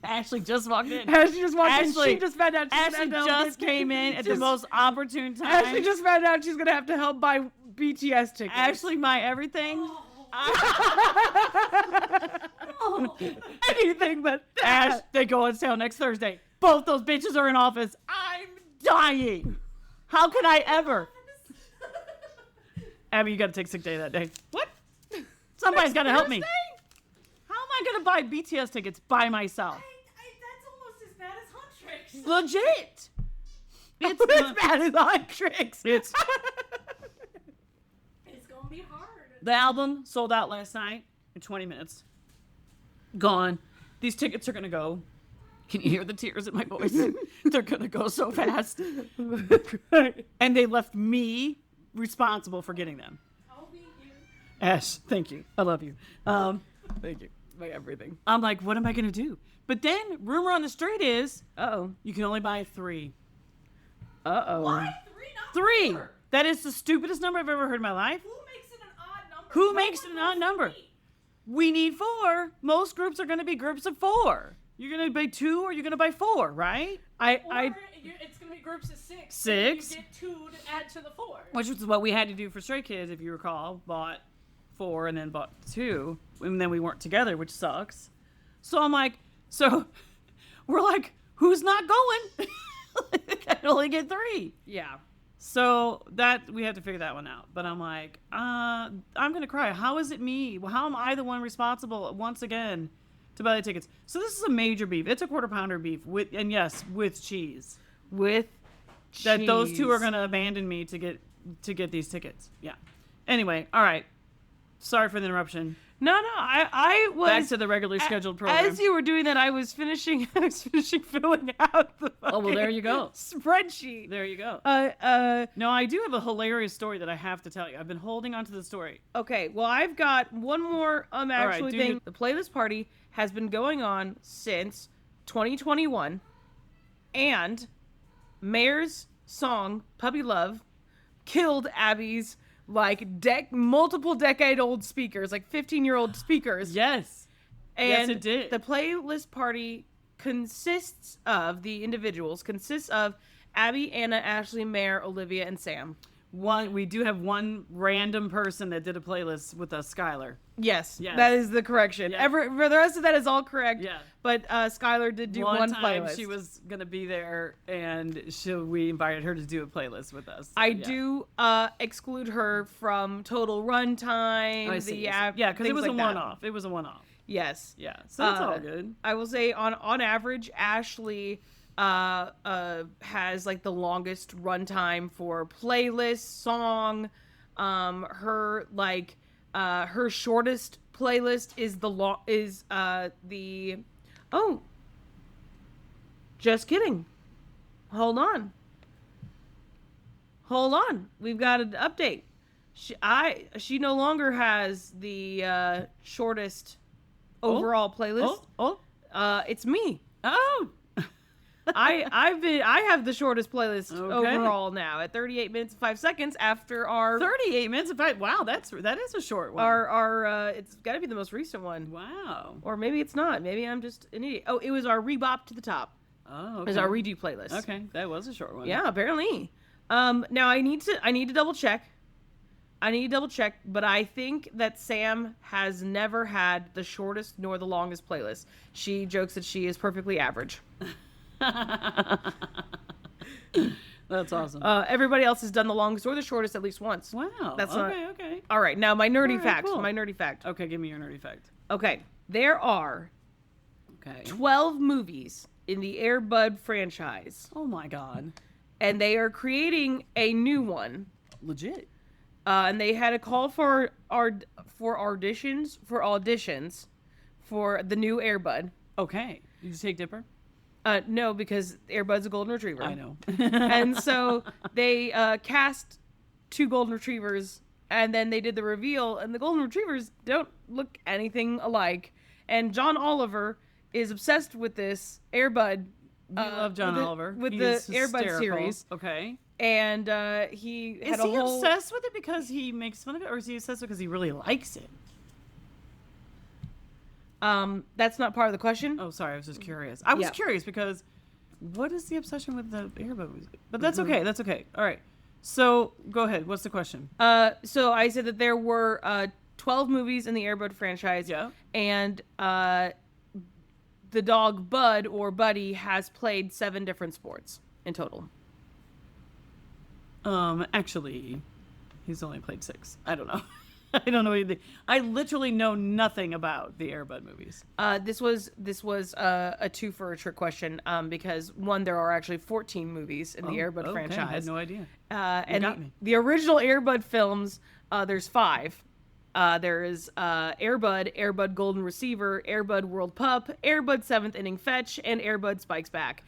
Ashley just walked in. Ashley just walked in. Ashley- She just found out. Ashley just came in at the most opportune time. Ashley just found out she's gonna have to help buy BTS tickets. Ashley, my everything. Anything but that. Ash, they go on sale next Thursday. Both those bitches are in office. I'm dying. How can I ever? Abby, you got to take sick day that day. What? Somebody's got to help me. Thursday? How am I going to buy BTS tickets by myself? That's almost as bad as Huntrix. Legit. It's It's bad as on tricks. It's It's gonna be hard. the album sold out last night in 20 minutes. Gone. These tickets are going to go. Can you hear the tears in my voice? They're going to go so fast. And they left me responsible for getting them. I'll be here. Ash, thank you. I love you. Thank you. My everything. I'm like, what am I going to do? But then, rumor on the street is Uh-oh. you can only buy 3. Uh-oh. Why 3? Not 3! 4. That is the stupidest number I've ever heard in my life. Who makes it an odd number? Who No makes one it an odd does number? 3. We need 4. Most groups are going to be groups of 4. You're going to buy 2 or you're going to buy 4, right? It's gonna be groups of 6. so 6. You get 2 to add to the 4. Which was what we had to do for Stray Kids, if you recall. Bought 4 and then bought 2. And then we weren't together, which sucks. So I'm like, we're like, who's not going? I can only get 3. Yeah. So that we have to figure that one out. But I'm like, I'm gonna cry. How is it me? Well, how am I the one responsible once again to buy the tickets? So this is a major beef. It's a quarter pounder beef with cheese. With That those two are cheese. gonna abandon me to get these tickets. Yeah. Anyway, all right. Sorry for the interruption. No, I was Back to the regularly scheduled program. As you were doing that, I was finishing filling out the Oh, well, there you go. spreadsheet. There you go. Uh, No, I do have a hilarious story that I have to tell you. I've been holding on to the story. okay. Well, I've got one more actually do thing. you- The playlist party has been going on since 2021, and Mare's song "Puppy Love" killed Abby's multiple decade-old speakers, 15-year-old speakers. Yes. And Yes, it did. The playlist party consists of Abby, Anna, Ashley, Mare, Olivia, and Sam. We do have one random person that did a playlist with us, Skylar. Yes, Yes. that is the correction. Yeah. For the rest of that is all correct. Yeah. But Skylar did do one time playlist. she was gonna be there, and we invited her to do a playlist with us. I Yeah. do exclude her from total runtime. I see. The app, Yeah, because it things was a like that. one-off. It was a one-off. Yes. Yeah, so that's all Uh, good. I will say on average, Ashley has the longest runtime for playlist song. Her shortest playlist is Just kidding. Hold on. We've got an update. She no longer has the shortest overall playlist. It's me. Oh. I have the shortest playlist Okay. overall now at 38 minutes and 5 seconds after our 38 minutes. Wow, that is a short one. our it's got to be the most recent one. Wow. Or maybe it's not. Maybe I'm just an idiot. Oh, it was our Rebop to the Top. Oh, It okay. was our redo playlist. Okay, that was a short one. Yeah, apparently. Now I need to double check. But I think that Sam has never had the shortest nor the longest playlist. She jokes that she is perfectly average. That's awesome. Everybody else has done the longest or the shortest at least once. Wow. That's okay. All right, now my nerdy All right, fact. cool. My nerdy fact. Okay, give me your nerdy fact. Okay, there are Okay. 12 movies in the Air Bud franchise, Oh my god. and they are creating a new one. Legit. And they had a call for auditions for the new Air Bud. Okay. Did you take Dipper? No, because Air Bud's a golden retriever. I know. And so they cast 2 golden retrievers, and then they did the reveal, and the golden retrievers don't look anything alike. And John Oliver is obsessed with this Air Bud. We love John Oliver. With He the is Air Bud hysterical. series. Okay. And he Is had a he whole... obsessed with it because he makes fun of it, or is he obsessed because he really likes it? That's not part of the question. Oh, sorry. I was just curious. I was Yeah. curious because what is the obsession with the Air Bud music? But that's Mm-hmm. okay. That's okay. All right. So go ahead. What's the question? So I said that there were 12 movies in the Air Bud franchise. Yeah. And the dog Bud or Buddy has played 7 different sports in total. Actually, he's only played 6. I don't know. I don't know anything. I literally know nothing about the Air Bud movies. This was a 2 for a trick question because one, there are actually 14 movies in the Air Bud Okay, franchise. I had no idea. And got me. the original Air Bud films, there's 5. There is Air Bud Golden Receiver, Air Bud World Pup, Air Bud 7th Inning Fetch, and Air Bud Spikes Back.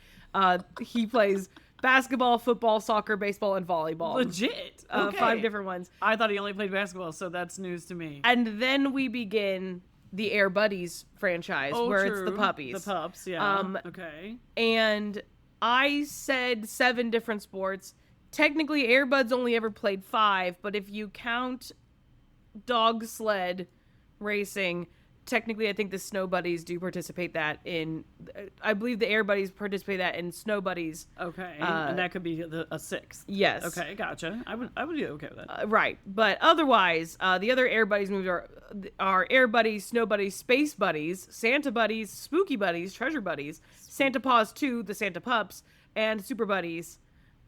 He plays basketball, football, soccer, baseball, and volleyball. Legit. Okay. 5 different ones. I thought he only played basketball, so that's news to me. And then we begin the Air Buddies franchise, where it's the true. puppies. The pups, yeah. Um, Okay. And I said 7 different sports. Technically, Air Bud's only ever played 5, but if you count dog sled racing, technically I think the Snow Buddies do participate that in, I believe the Air Buddies participate that in Snow Buddies. Okay. And that could be a 6th. Yes. Okay, gotcha. I would be okay with that. Right. But otherwise, the other Air Buddies movies are Air Buddies, Snow Buddies, Space Buddies, Santa Buddies, Spooky Buddies, Treasure Buddies, Santa Paws 2, the Santa Pups, and Super Buddies.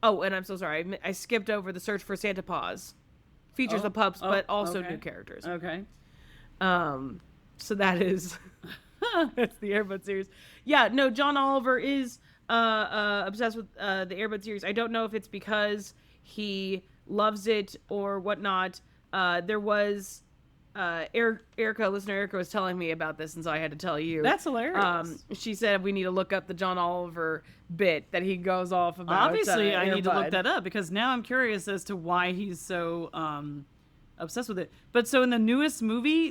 Oh, and I'm so sorry. I skipped over the Search for Santa Paws. Features the pups, but also okay. new characters. Okay. So that is that's the Air Bud series. Yeah, no, John Oliver is obsessed with the Air Bud series. I don't know if it's because he loves it or whatnot. There was listener Erica was telling me about this, and so I had to tell you. That's hilarious. She said we need to look up the John Oliver bit that he goes off about. Obviously, I Air need to look Bud. that up because now I'm curious as to why he's so obsessed with it. But so in the newest movie,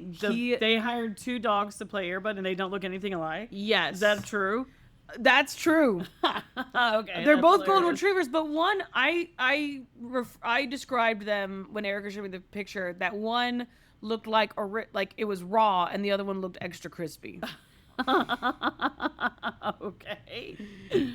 they hired 2 dogs to play Air Bud, and they don't look anything alike. Yes, Is that true? That's true. Okay. They're that's both golden hilarious. retrievers, but one I described them when Erica showed me the picture. That one looked like it was raw, and the other one looked extra crispy. Okay.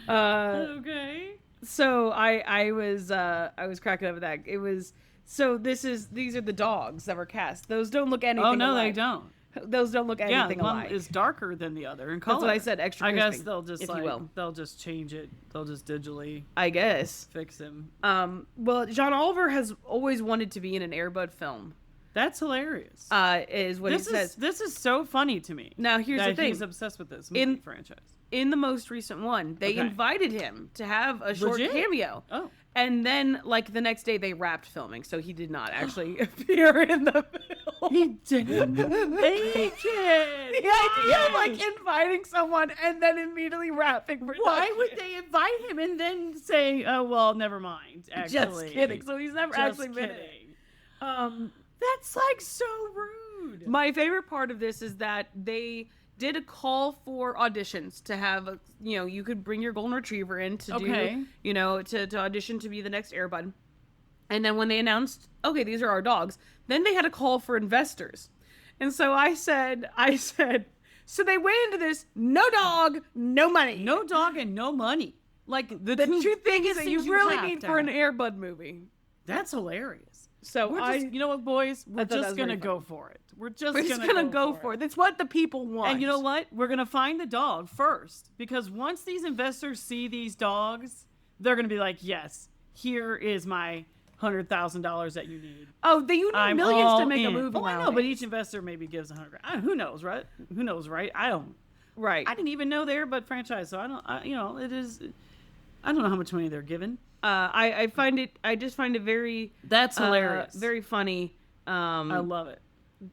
Uh, Okay. so I was cracking up with that. It was these are the dogs that were cast. Those don't look anything. Oh no, alike. they don't. Those don't look Yeah, anything one alike. is darker than the other in color. That's what I said. Extra I crispy. guess they'll just if you will. they'll just change it. They'll just digitally I guess. fix him. Well, John Oliver has always wanted to be in an Air Bud film. That's hilarious. Is what this he says. This is so funny to me. Now here's that the thing. he's obsessed with this movie franchise. in the most recent one. They Okay. invited him to have a short Legit? cameo. Oh. And then, like, the next day they wrapped filming, so he did not actually appear in the film. He didn't make it. The idea of, like, inviting someone and then immediately wrapping production. Why would they invite him and then say, "Oh well, never mind"? Actually, Just kidding. So he's never Just actually been in it. kidding. That's like so rude. My favorite part of this is that they did a call for auditions to have, you could bring your golden retriever in to Okay. do, to audition to be the next Air Bud. And then when they announced, okay, these are our dogs, then they had a call for investors. And so I said, so they went into this, no dog, no money. No dog and no money. Like the two things that you things really have need to for an have. Air Bud movie. That's hilarious. So We're just, you know what, boys? We're thought that just was gonna very go for it. We're just we're just gonna go for it. That's what the people want. And you know what? We're gonna find the dog first, because once these investors see these dogs, they're gonna be like, "Yes, here is my $100,000 that you need. Oh, you need I'm millions all to make a in." movie. Oh, I know, but each investor maybe gives $100,000. Who knows, right? Who knows, right? I don't. right. I didn't even know the Air Bud franchise, so I don't. It is. I don't know how much money they're given. I just find it very That's hilarious. very funny. I love it.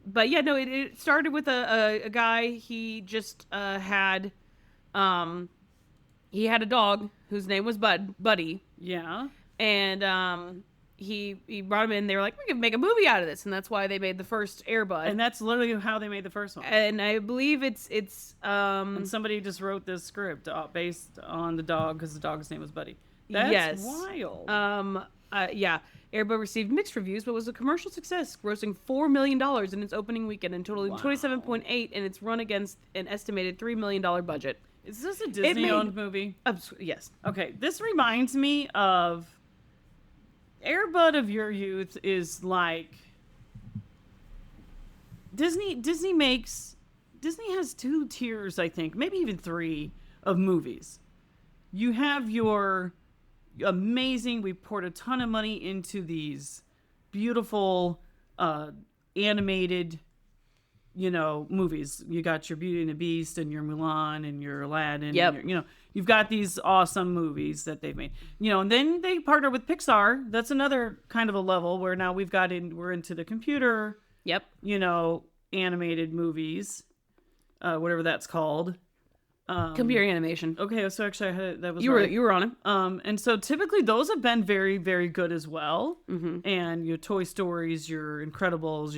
But yeah, no, it started with a guy. He just had he had a dog whose name was Buddy, Yeah. and he brought him in. They were like, we can make a movie out of this, and that's why they made the first Air Bud. And that's literally how they made the first one. And I believe it's And somebody just wrote this script based on the dog because the dog's name was Buddy. That's yes. wild. Yeah. Air Bud received mixed reviews, but was a commercial success, grossing $4 million in its opening weekend and totaling 27.8, and it's run against an estimated $3 million budget. Is this a Disney-owned movie? Yes. Okay, this reminds me of Air Bud of your youth is like Disney has 2 tiers, I think, maybe even 3 of movies. You have your amazing, we poured a ton of money into these beautiful animated movies. You got your Beauty and the Beast and your Mulan and your Aladdin. Yep. And you've got these awesome movies that they've made. And then they partner with Pixar. That's another kind of a level where now we're into the computer, Yep. animated movies, whatever that's called. Computer animation. Okay, so actually that was You right. were on it. And so typically those have been very, very good as well. Mm-hmm. And your Toy Stories, your Incredibles,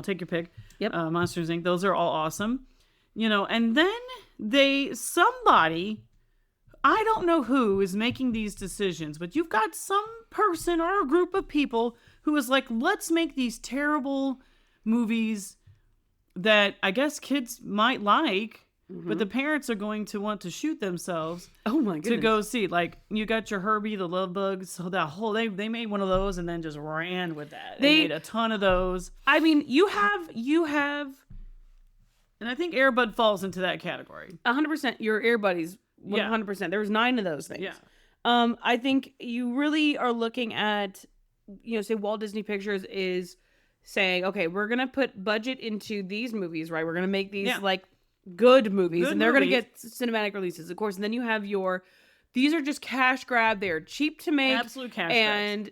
take your pick. Yep. Monsters Inc. Those are all awesome. And then somebody, I don't know who is making these decisions, but you've got some person or a group of people who is like, let's make these terrible movies that I guess kids might like. But the parents are going to want to shoot themselves Oh my goodness. to go see. Like, you got your Herbie the Love Bug. So they made one of those and then just ran with that. They made a ton of those. I mean, you have And I think Air Bud falls into that category. 100% your Air Buddies. 100%. Yeah. There was 9 of those things. Yeah. I think you really are looking at, say Walt Disney Pictures is saying, okay, we're gonna put budget into these movies, right? We're gonna make these like good movies, and they're going to get cinematic releases, of course. And then you have these are just cash grab. They are cheap to make, Absolute cash and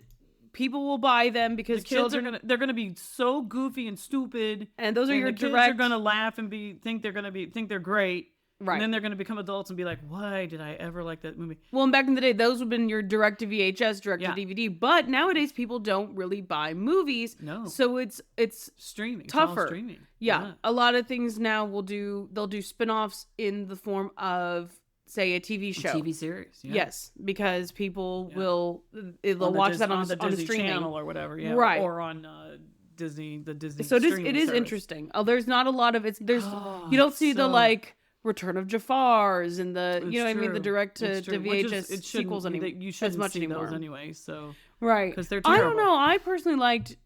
people will buy them because kids they're gonna be so goofy and stupid, and those are your the kids direct. are gonna laugh and think they're great. Right. And then they're gonna become adults and be like, why did I ever like that movie? Well, and back in the day, those would have been your direct to VHS, direct to DVD. But nowadays, people don't really buy movies. No. So it's Streaming. It's all tougher. streaming. Yeah, a lot of things now they'll do spin-offs in the form of, say, a TV show. TV series. Yeah. Yes, because people they'll On the watch Dis- that on the the Disney streaming Channel or whatever. Yeah. Right. Or on Disney. The Disney. So it streaming is service. interesting. There's not a lot of you don't see the like Return of Jafars and the It's what I mean, the true. direct to It's true. Which VHS is- it sequels shouldn't- anymore. You shouldn't as much see anymore. those anyway. So Right. 'Cause they're I don't terrible. know. I personally liked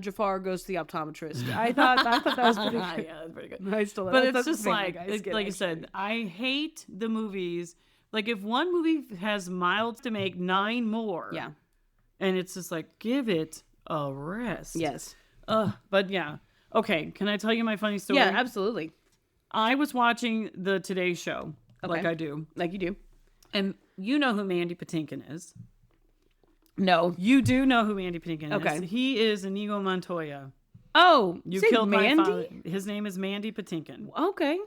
Jafar Goes to the Optometrist. I thought that was pretty good. yeah, that's pretty good. I still But that's it's just the thing, like, guys get, like I said, I hate the movies. Like, if one movie has miles to make 9 more, Yeah. and it's just like, give it a rest. Yes. But yeah. Okay, can I tell you my funny story? Yeah, absolutely. I was watching the Today Show like I do. Like you do. And you know who Mandy Patinkin is. No. You do know who Mandy Patinkin is. Okay. He is Inigo Montoya. Oh, You say killed my father. Mandy? His name is Mandy Patinkin. Okay.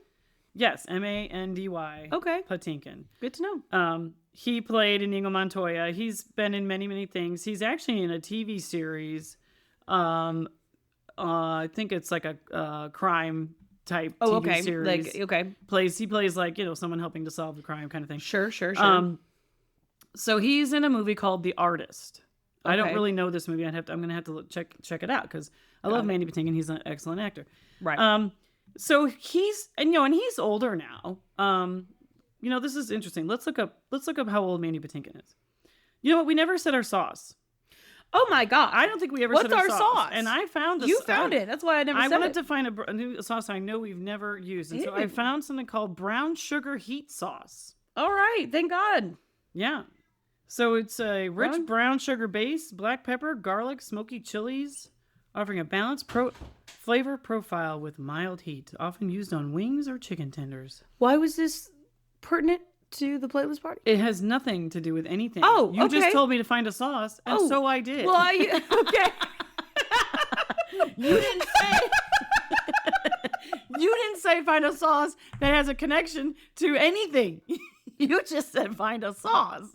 Yes, Mandy. Okay. Patinkin. Good to know. He played Inigo Montoya. He's been in many, many things. He's actually in a TV series. I think it's like a crime type Oh, TV okay. series. Like, okay. He plays like, someone helping to solve the crime kind of thing. Sure. So he's in a movie called The Artist. I don't Okay. really know this movie. I'm gonna have to check it out because I love Mandy Patinkin. He's an excellent actor. Right. So he's he's older now. This is interesting. Let's look up how old Mandy Patinkin is. You know what? We never said our sauce. Oh my God. I don't think we ever What's said our our sauce? And I found You found it. That's why I never I said wanted it. to find a new sauce I know we've never used, and so I Ew. found something called brown sugar heat sauce. All right. Thank God. Yeah. So it's a rich brown sugar base, black pepper, garlic, smoky chilies, offering a balanced flavor profile with mild heat, often used on wings or chicken tenders. Why was this pertinent to the playlist party? It has nothing to do with anything. Oh, You okay. just told me to find a sauce, and Oh, so I did. Well, okay. You didn't say. You didn't say find a sauce that has a connection to anything. You just said find a sauce.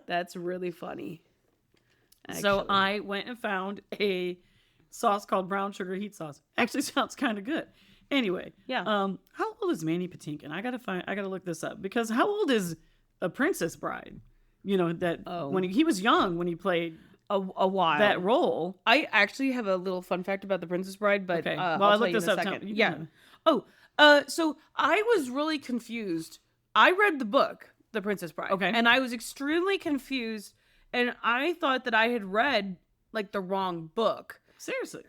That's really funny. So actually. I went and found a sauce called brown sugar heat sauce. Actually sounds kind of good. Anyway, Yeah. how old is Mandy Patinkin? I gotta look this up because how old is A Princess Bride? When he was young when he played a while. that role. I actually have a little fun fact about The Princess Bride, but Okay. I'll Well, I tell looked you this in a up. second. You Yeah. can- So I was really confused. I read the book, The Princess Bride. Okay. And I was extremely confused, and I thought that I had read like the wrong book. Seriously.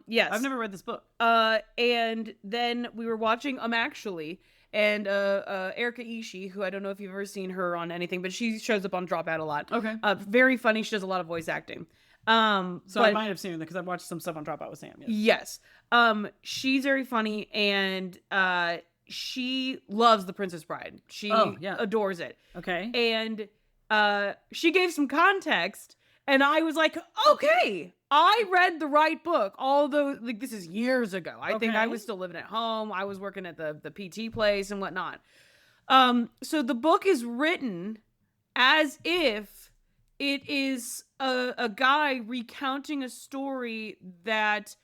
Yes. I've never read this book. And then we were watching Actually, and Erica Ishii, who I don't know if you've ever seen her on anything, but she shows up on Dropout a lot. Okay. Very funny. She does a lot of voice acting. So but- I might have seen it because I watched some stuff on Dropout with Sam. Yes. Yes. She's very funny, and she loves The Princess Bride. She adores it. Okay. And she gave some context, and I was like, okay, I read the right book. Although, like, this is years ago. I think I Okay. was still living at home. I was working at the PT place and whatnot. So the book is written as if it is a guy recounting a story that,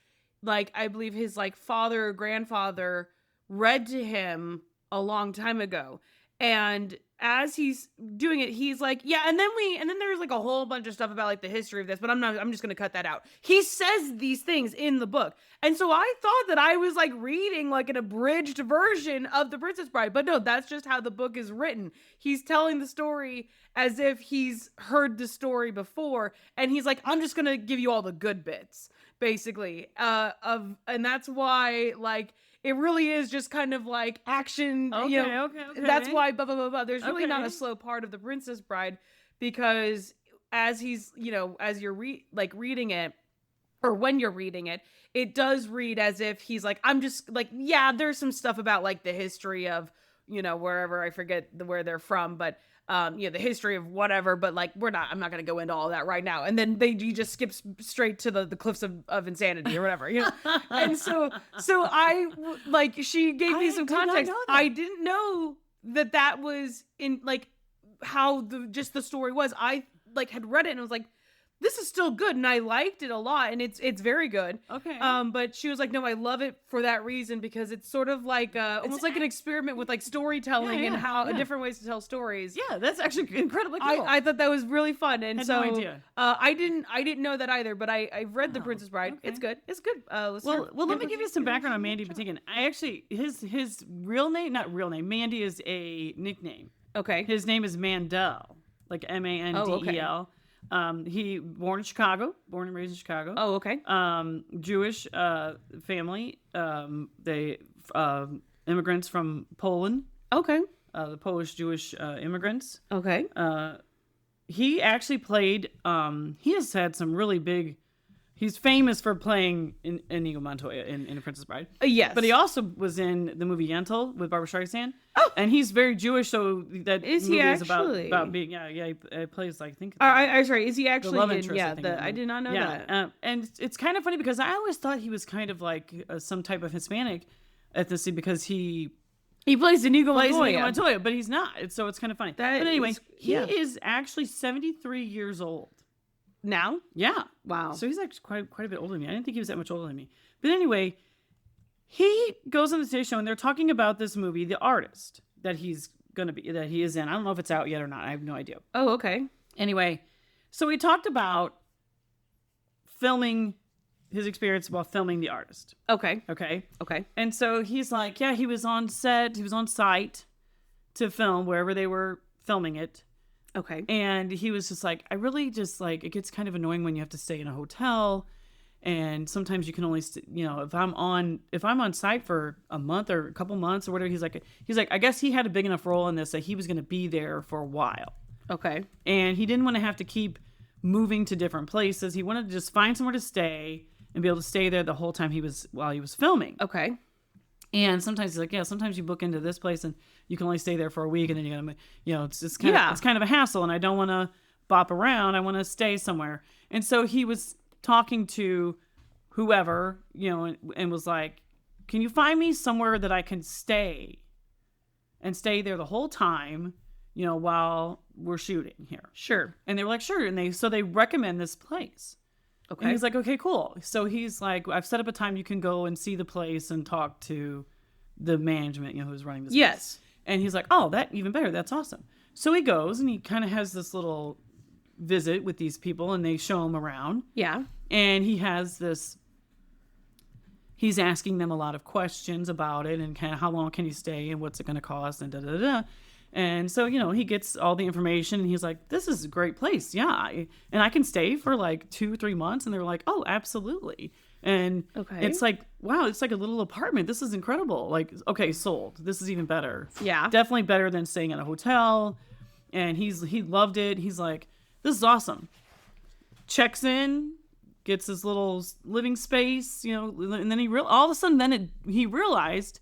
like, I believe his like father or grandfather read to him a long time ago. And as he's doing it, he's like, yeah, and then there's like a whole bunch of stuff about like the history of this, but I'm just gonna cut that out. He says these things in the book. And so I thought that I was like reading like an abridged version of The Princess Bride, but no, that's just how the book is written. He's telling the story as if he's heard the story before, and he's like, I'm just gonna give you all the good bits, basically. And that's why, like, it really is just kind of like action. Okay, you know, okay. That's why blah blah blah blah. There's really not Okay. a slow part of The Princess Bride, because as he's, as you're reading it, or when you're reading it, it does read as if he's like, I'm just like, yeah, there's some stuff about like the history of, wherever, I forget where they're from, but the history of whatever, but like I'm not gonna go into all that right now. And then he just skips straight to the cliffs of insanity or whatever, And so I like, she gave me some did not context. know that. I didn't know that was in like how the story was. I like had read it and was like, this is still good, and I liked it a lot, and it's very good. Okay. But she was like, no, I love it for that reason, because it's sort of like almost like an experiment with like storytelling and how different ways to tell stories. Yeah, that's actually incredibly cool. I thought that was really fun, and Had so no idea. I didn't know that either. But I've read The Princess Bride. okay. It's good. It's good. Well, let me give you some background on Mandy Patinkin. I actually his real name, not real name. Mandy is a nickname. Okay. His name is Mandel, like Mandel. He born and raised in Chicago. Oh, okay. Jewish family. They immigrants from Poland. Okay. The Polish Jewish immigrants. Okay. He actually played. He has had some really big. He's famous for playing Inigo Montoya in Princess Bride. Yes. But he also was in the movie Yentl with Barbara Streisand. Oh. And he's very Jewish, so that Is movie he is actually? about being, he plays, I think. I'm sorry, is he actually love in, interest, I think, in the I did not know yeah, that. and it's kind of funny because I always thought he was kind of like some type of Hispanic ethnicity because he He plays Inigo plays Montoya. Inigo Montoya, but he's not. So it's kind of funny. That But anyway, is- he yeah. is actually 73 years old. Now? Yeah. Wow. So he's actually quite a bit older than me. I didn't think he was that much older than me. But anyway, he goes on the stage show and they're talking about this movie, The Artist, that he is in. I don't know if it's out yet or not. I have no idea. Oh, okay. Anyway, so we talked about filming his experience while filming The Artist. Okay. Okay. Okay. And so he's like, yeah, he was on set, he was on site to film wherever they were filming it. Okay. And he was just like, I really just like, it gets kind of annoying when you have to stay in a hotel. And sometimes you can only, if I'm on site for a month or a couple months or whatever, he's like, I guess he had a big enough role in this that he was going to be there for a while. Okay. And he didn't want to have to keep moving to different places. He wanted to just find somewhere to stay and be able to stay there the whole time while he was filming. Okay. And sometimes he's like, yeah, sometimes you book into this place and you can only stay there for a week and then you're going to, it's kind of a hassle and I don't want to bop around. I want to stay somewhere. And so he was talking to whoever, and was like, can you find me somewhere that I can stay and stay there the whole time, while we're shooting here? Sure. And they were like, sure. And they recommend this place. Okay. And he's like, okay, cool. So he's like, I've set up a time you can go and see the place and talk to the management, who's running this Yes. place. And he's like, oh, that even better. That's awesome. So he goes and he kind of has this little visit with these people and they show him around. Yeah. And he's asking them a lot of questions about it and kind of how long can you stay and what's it going to cost and da-da-da. And so, he gets all the information and he's like, this is a great place. Yeah. And I can stay for like 2-3 months. And they're like, oh, absolutely. And Okay. it's like, wow, it's like a little apartment. This is incredible. Like, okay, sold. This is even better. Yeah. Definitely better than staying in a hotel. And he loved it. He's like, this is awesome. Checks in, gets his little living space, and then all of a sudden he realized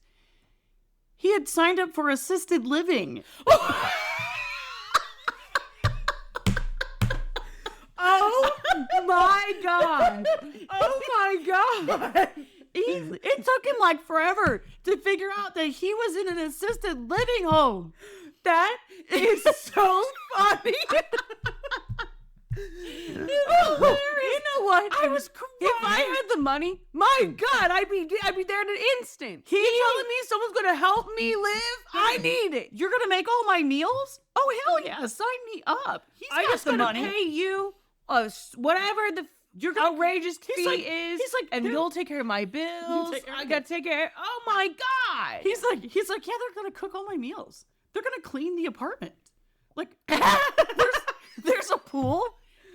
he had signed up for assisted living. Oh my God. Oh my God. It took him like forever to figure out that he was in an assisted living home. That is so funny. You know what? I was crying. If I had the money, my God, I'd be there in an instant. You telling me someone's gonna help me live? I need it. You're gonna make all my meals? Oh hell yeah! Sign me up. I'm got just the gonna money. pay you whatever the outrageous fee is, he's like, and dude, you'll take care of my bills. take care of I gotta take care. Oh my God. He's like, yeah, they're gonna cook all my meals. They're gonna clean the apartment. Like, there's a pool,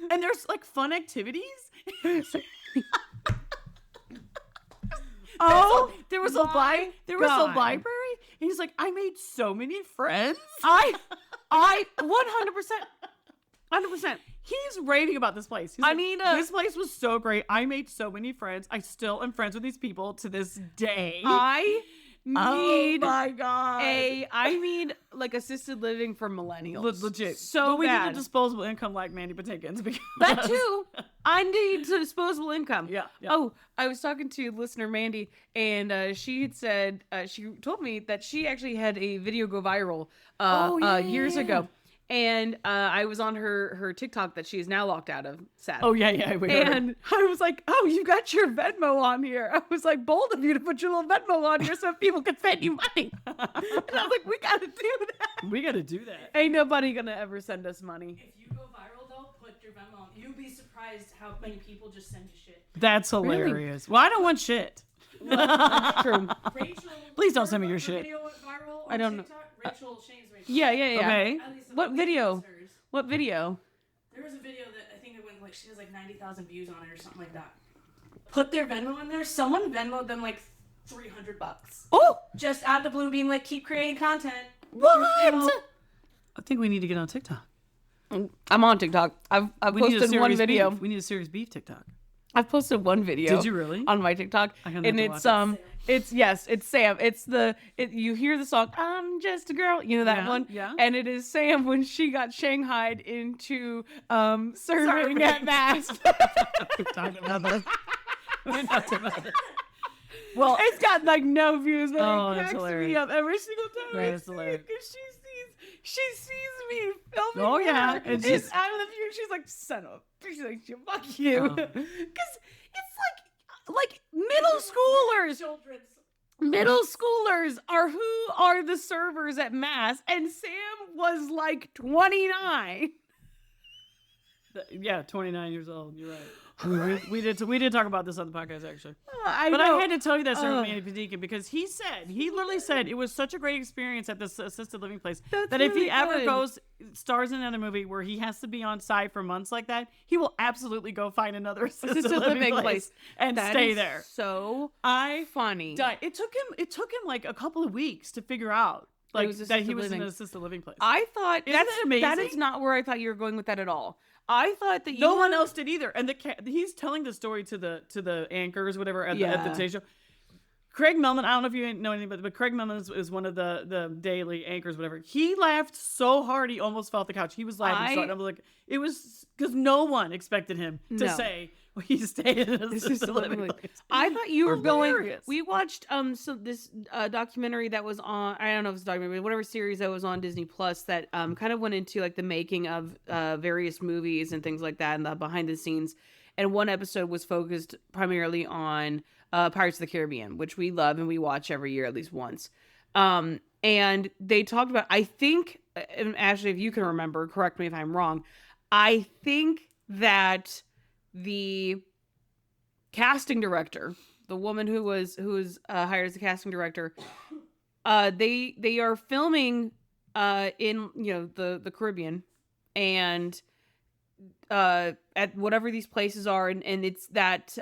and there's like fun activities. There was a library, and he's like, I made so many friends. I 100%. He's raving about this place. He's I like, need this place was so great. I made so many friends. I still am friends with these people to this day. I need my God. I need like assisted living for millennials. Legit. So but we bad. need a disposable income like Mandy Patinkin's because That too. I need disposable income. Yeah. Oh, I was talking to listener Mandy, and she had said she told me that she actually had a video go viral years ago, and I was on her TikTok that she is now locked out of. Sad. Oh yeah. We heard. And I was like, oh, you got your Venmo on here. I was like, bold of you to put your little Venmo on here so people can send you money. And I was like, we got to do that. We got to do that. Ain't nobody going to ever send us money. If you go viral though, put your Venmo on. You'd be surprised how many people just send you shit. That's hilarious. Well, I don't want shit. True. Rachel, Please don't send me your her shit. Video went viral on I don't know. TikTok. Rachel, Shane's Rachel. Yeah. Okay. At least What okay, video? it was hers. What video? There was a video that I think it went like she has like 90,000 views on it or something like that. Put their Venmo in there. Someone Venmoed them like $300. Oh, Just out the blue, being like, keep creating content. what? I think we need to get on TikTok. I'm on TikTok. I've We need a posted one serious video. Beef. We need a serious beef TikTok. I've posted one video. Did you really? On my TikTok, I'm gonna and have to it's it's Sam. You hear the song "I'm Just a Girl," you know that one, yeah. and it is Sam when she got shanghaied into serving at Mass. We're talking about this. We're not talking about this. Well, it's got like no views, but it that's cracks hilarious. me up every single time. That I is see it, hilarious. 'cause she sees me filming. Oh, yeah, her. and It's she's- out of the view. She's like, "Son of," she's like, "Fuck you," Oh. because it's like middle schoolers. Middle schoolers are who are the servers at Mass, and Sam was like 29. Yeah, 29 years old. You're right. We did talk about this on the podcast actually. I But know. I had to tell you that story with Mandy Patinkin because he literally said it was such a great experience at this assisted living place That's that if he really ever good. stars in another movie where he has to be on site for months like that, he will absolutely go find another assisted living place and That stay is there. So I funny. died. It took him like a couple of weeks to figure out like was that assisted he was living. in an assisted living place. I thought Isn't that that is amazing? not where I thought you were going with that at all. I thought that No you one were- else did either. And he's telling the story to the anchors, whatever, at the Today Show. Craig Millman, I don't know if you know anybody, but Craig Millman is one of the daily anchors, whatever. He laughed so hard he almost fell off the couch. He was laughing so hard. I was like, it was because no one expected him to No. say he stayed in a This is assisted living living place. I thought you were going. Hilarious. We watched this documentary that was on. I don't know if it's a documentary, but whatever series that was on Disney Plus that kind of went into like the making of various movies and things like that and the behind the scenes. And one episode was focused primarily on Pirates of the Caribbean, which we love and we watch every year at least once. And they talked about. I think, and Ashley, if you can remember, correct me if I'm wrong. I think that the casting director, the woman who was hired as a casting director, they are filming in the Caribbean and at whatever these places are, and it's that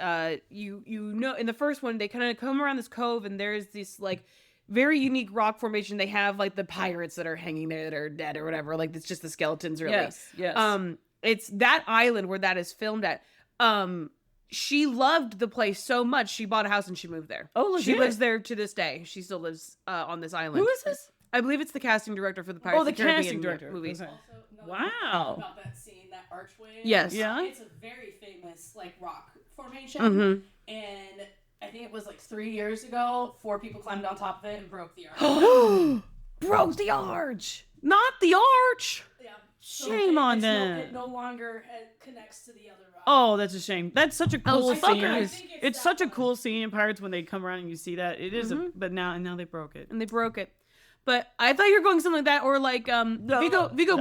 you know in the first one they kind of come around this cove and there's this like very unique rock formation. They have like the pirates that are hanging there that are dead or whatever, like it's just the skeletons really. Yes. It's that island where that is filmed at. She loved the place so much she bought a house and she moved there. Oh, legit? She lives there to this day. She still lives on this island. Who is this? I believe it's the casting director for the Pirates Oh, of the the Caribbean casting director. movies. Okay. Also, another Wow. thing about that scene, that archway. Yes. Yeah. It's a very famous like rock formation, Mhm. and I think it was like 3 years ago. 4 people climbed on top of it and broke the arch. Broke the arch. Not the arch. Yeah. Shame on them. It no longer connects to the other rock. Oh, that's a shame. That's such a cool Those scene. fuckers. I think It's it's such a that cool one. scene in Pirates when they come around and you see that. It is but now they broke it. And they broke it. But I thought you were going something like that, or like Viggo no.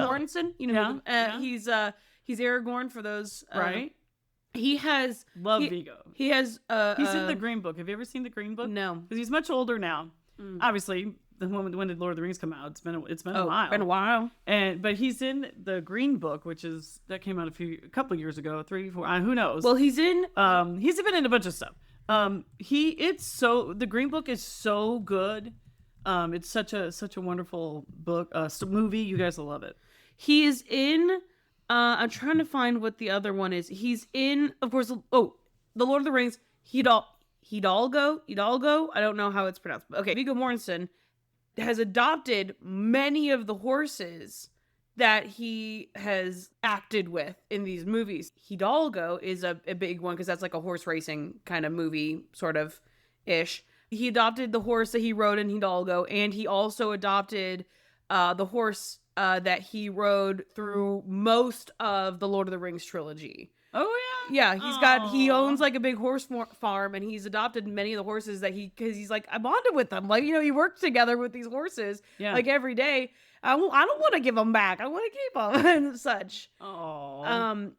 Mortensen. You know, Yeah. he's Aragorn for those. Right? He has Love he- Vigo. He has He's in the Green Book. Have you ever seen the Green Book? No. Because he's much older now. Obviously, when did Lord of the Rings come out? It's been a while. Been a while. But he's in the Green Book, that came out a couple years ago, 3, 4, who knows? Well, he's in. He's been in a bunch of stuff. The Green Book is so good. It's such a wonderful book, movie. You guys will love it. He is in. I'm trying to find what the other one is. He's in, of course. Oh, the Lord of the Rings. Hidalgo. I don't know how it's pronounced. But okay, Viggo Mortensen has adopted many of the horses that he has acted with in these movies. Hidalgo is a big one because that's like a horse racing kind of movie, sort of ish. He adopted the horse that he rode in Hidalgo, and he also adopted the horse that he rode through most of the Lord of the Rings trilogy. Oh Yeah, he owns like a big horse farm, and he's adopted many of the horses that because he's like, I bonded with them. Like, he works together with these horses like every day. I don't want to give them back. I want to keep them and such. Oh.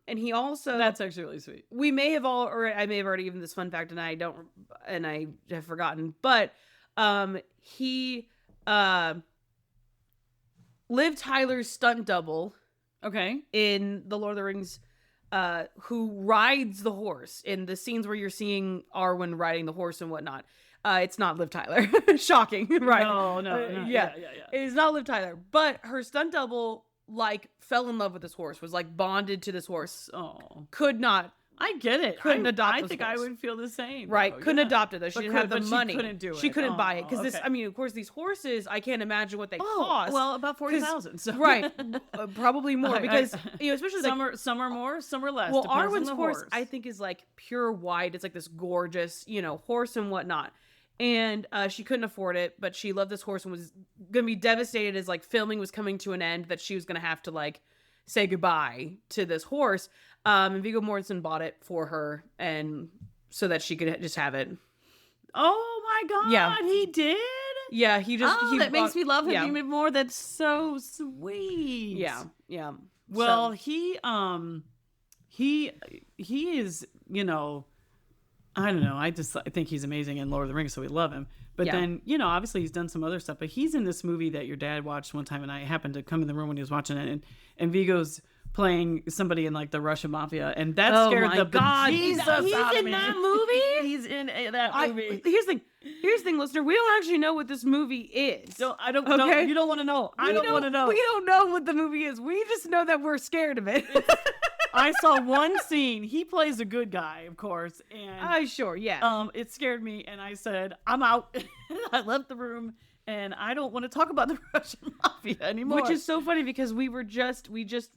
And he also, That's actually really sweet. we may have I may have already given this fun fact and I have forgotten, but he Liv Tyler's stunt double Okay. in the Lord of the Rings, who rides the horse in the scenes where you're seeing Arwen riding the horse and whatnot. It's not Liv Tyler. Shocking, right? No. Yeah. It is not Liv Tyler, but her stunt double fell in love with this horse, was like bonded to this horse. Oh. Could not I get it. Couldn't adopt I this think horse. I would feel the same. Right, though, couldn't yeah. adopt it though. She But didn't have the but money. She couldn't do it. She couldn't Oh, buy it because this. okay. I mean, of course, these horses. I can't imagine what they Oh, cost. well, about 40,000. So. right, probably more because especially like, some are more, some are less. well, depends on Arwen's the horse I think is like pure white. It's like this gorgeous, horse and whatnot. And she couldn't afford it, but she loved this horse and was gonna be devastated as like filming was coming to an end that she was gonna have to like say goodbye to this horse. And Viggo Mortensen bought it for her, and so that she could just have it. Oh my God! Yeah. He did. Yeah, he just. Oh, he that makes me love him yeah. even more. That's so sweet. Yeah, yeah. Well, So- he is, I don't know. I think he's amazing in Lord of the Rings, so we love him. But Yeah. then, obviously he's done some other stuff. But he's in this movie that your dad watched one time, and I happened to come in the room when he was watching it, and Viggo's playing somebody in like the Russian mafia, and that Oh scared my the God, bejesus he's out of in me. that movie? He's in that movie. Here's the thing, listener. We don't actually know what this movie is. I don't Okay. know. You don't want to know. I don't want to know. We don't know what the movie is. We just know that we're scared of it. I saw one scene. He plays a good guy, of course, and Sure, yeah. it scared me, and I said, "I'm out." I left the room, and I don't want to talk about the Russian mafia anymore. Which is so funny because we just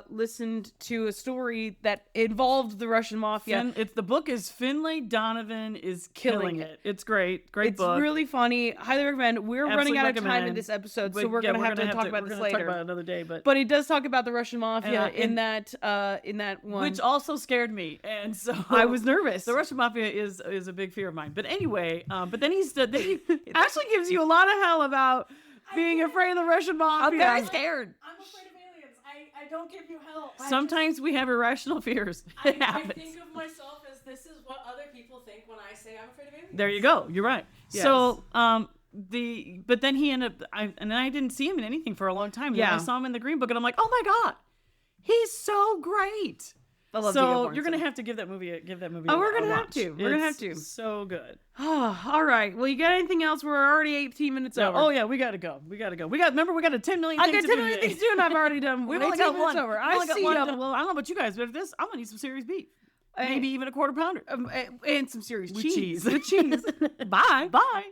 listened to a story that involved the Russian mafia. the book is Finlay Donovan is killing it. It's great, It's book. really funny. Highly recommend. We're running Absolutely out of time in recommend. this episode, But so we're yeah, gonna have to talk about we're this gonna talk later. about it another day, But he does talk about the Russian mafia And, in that one. which also scared me, and so I was nervous. The Russian mafia is a big fear of mine. But anyway, but then he actually gives you a lot of hell about being afraid of the Russian mafia. I'm very scared. I'm afraid of aliens. I don't give you help. Sometimes we have irrational fears. It I happens. think of myself as this is what other people think when I say I'm afraid of aliens. There you go. You're right. Yes. So, but then he ended up, and then I didn't see him in anything for a long time. And then Yeah. I saw him in the Green Book, and I'm like, oh my God, he's so great. I love So Viggo you're gonna Mortensen. have to give that movie a Oh, we're gonna a have watch. to. We're gonna have It's to. So good. All right. Well, you got anything else? We're already 18 minutes over. Oh yeah, we gotta go. Remember, we got a 10 million. I things got to 10 do million today. things to do, and I've already done. We've 18 only got minutes one. over. We've I only got see one. ya. Well, I don't know about you guys, but if this, I'm gonna need some serious beef. Maybe even a quarter pounder And some serious with cheese. cheese. With cheese. Bye. Bye.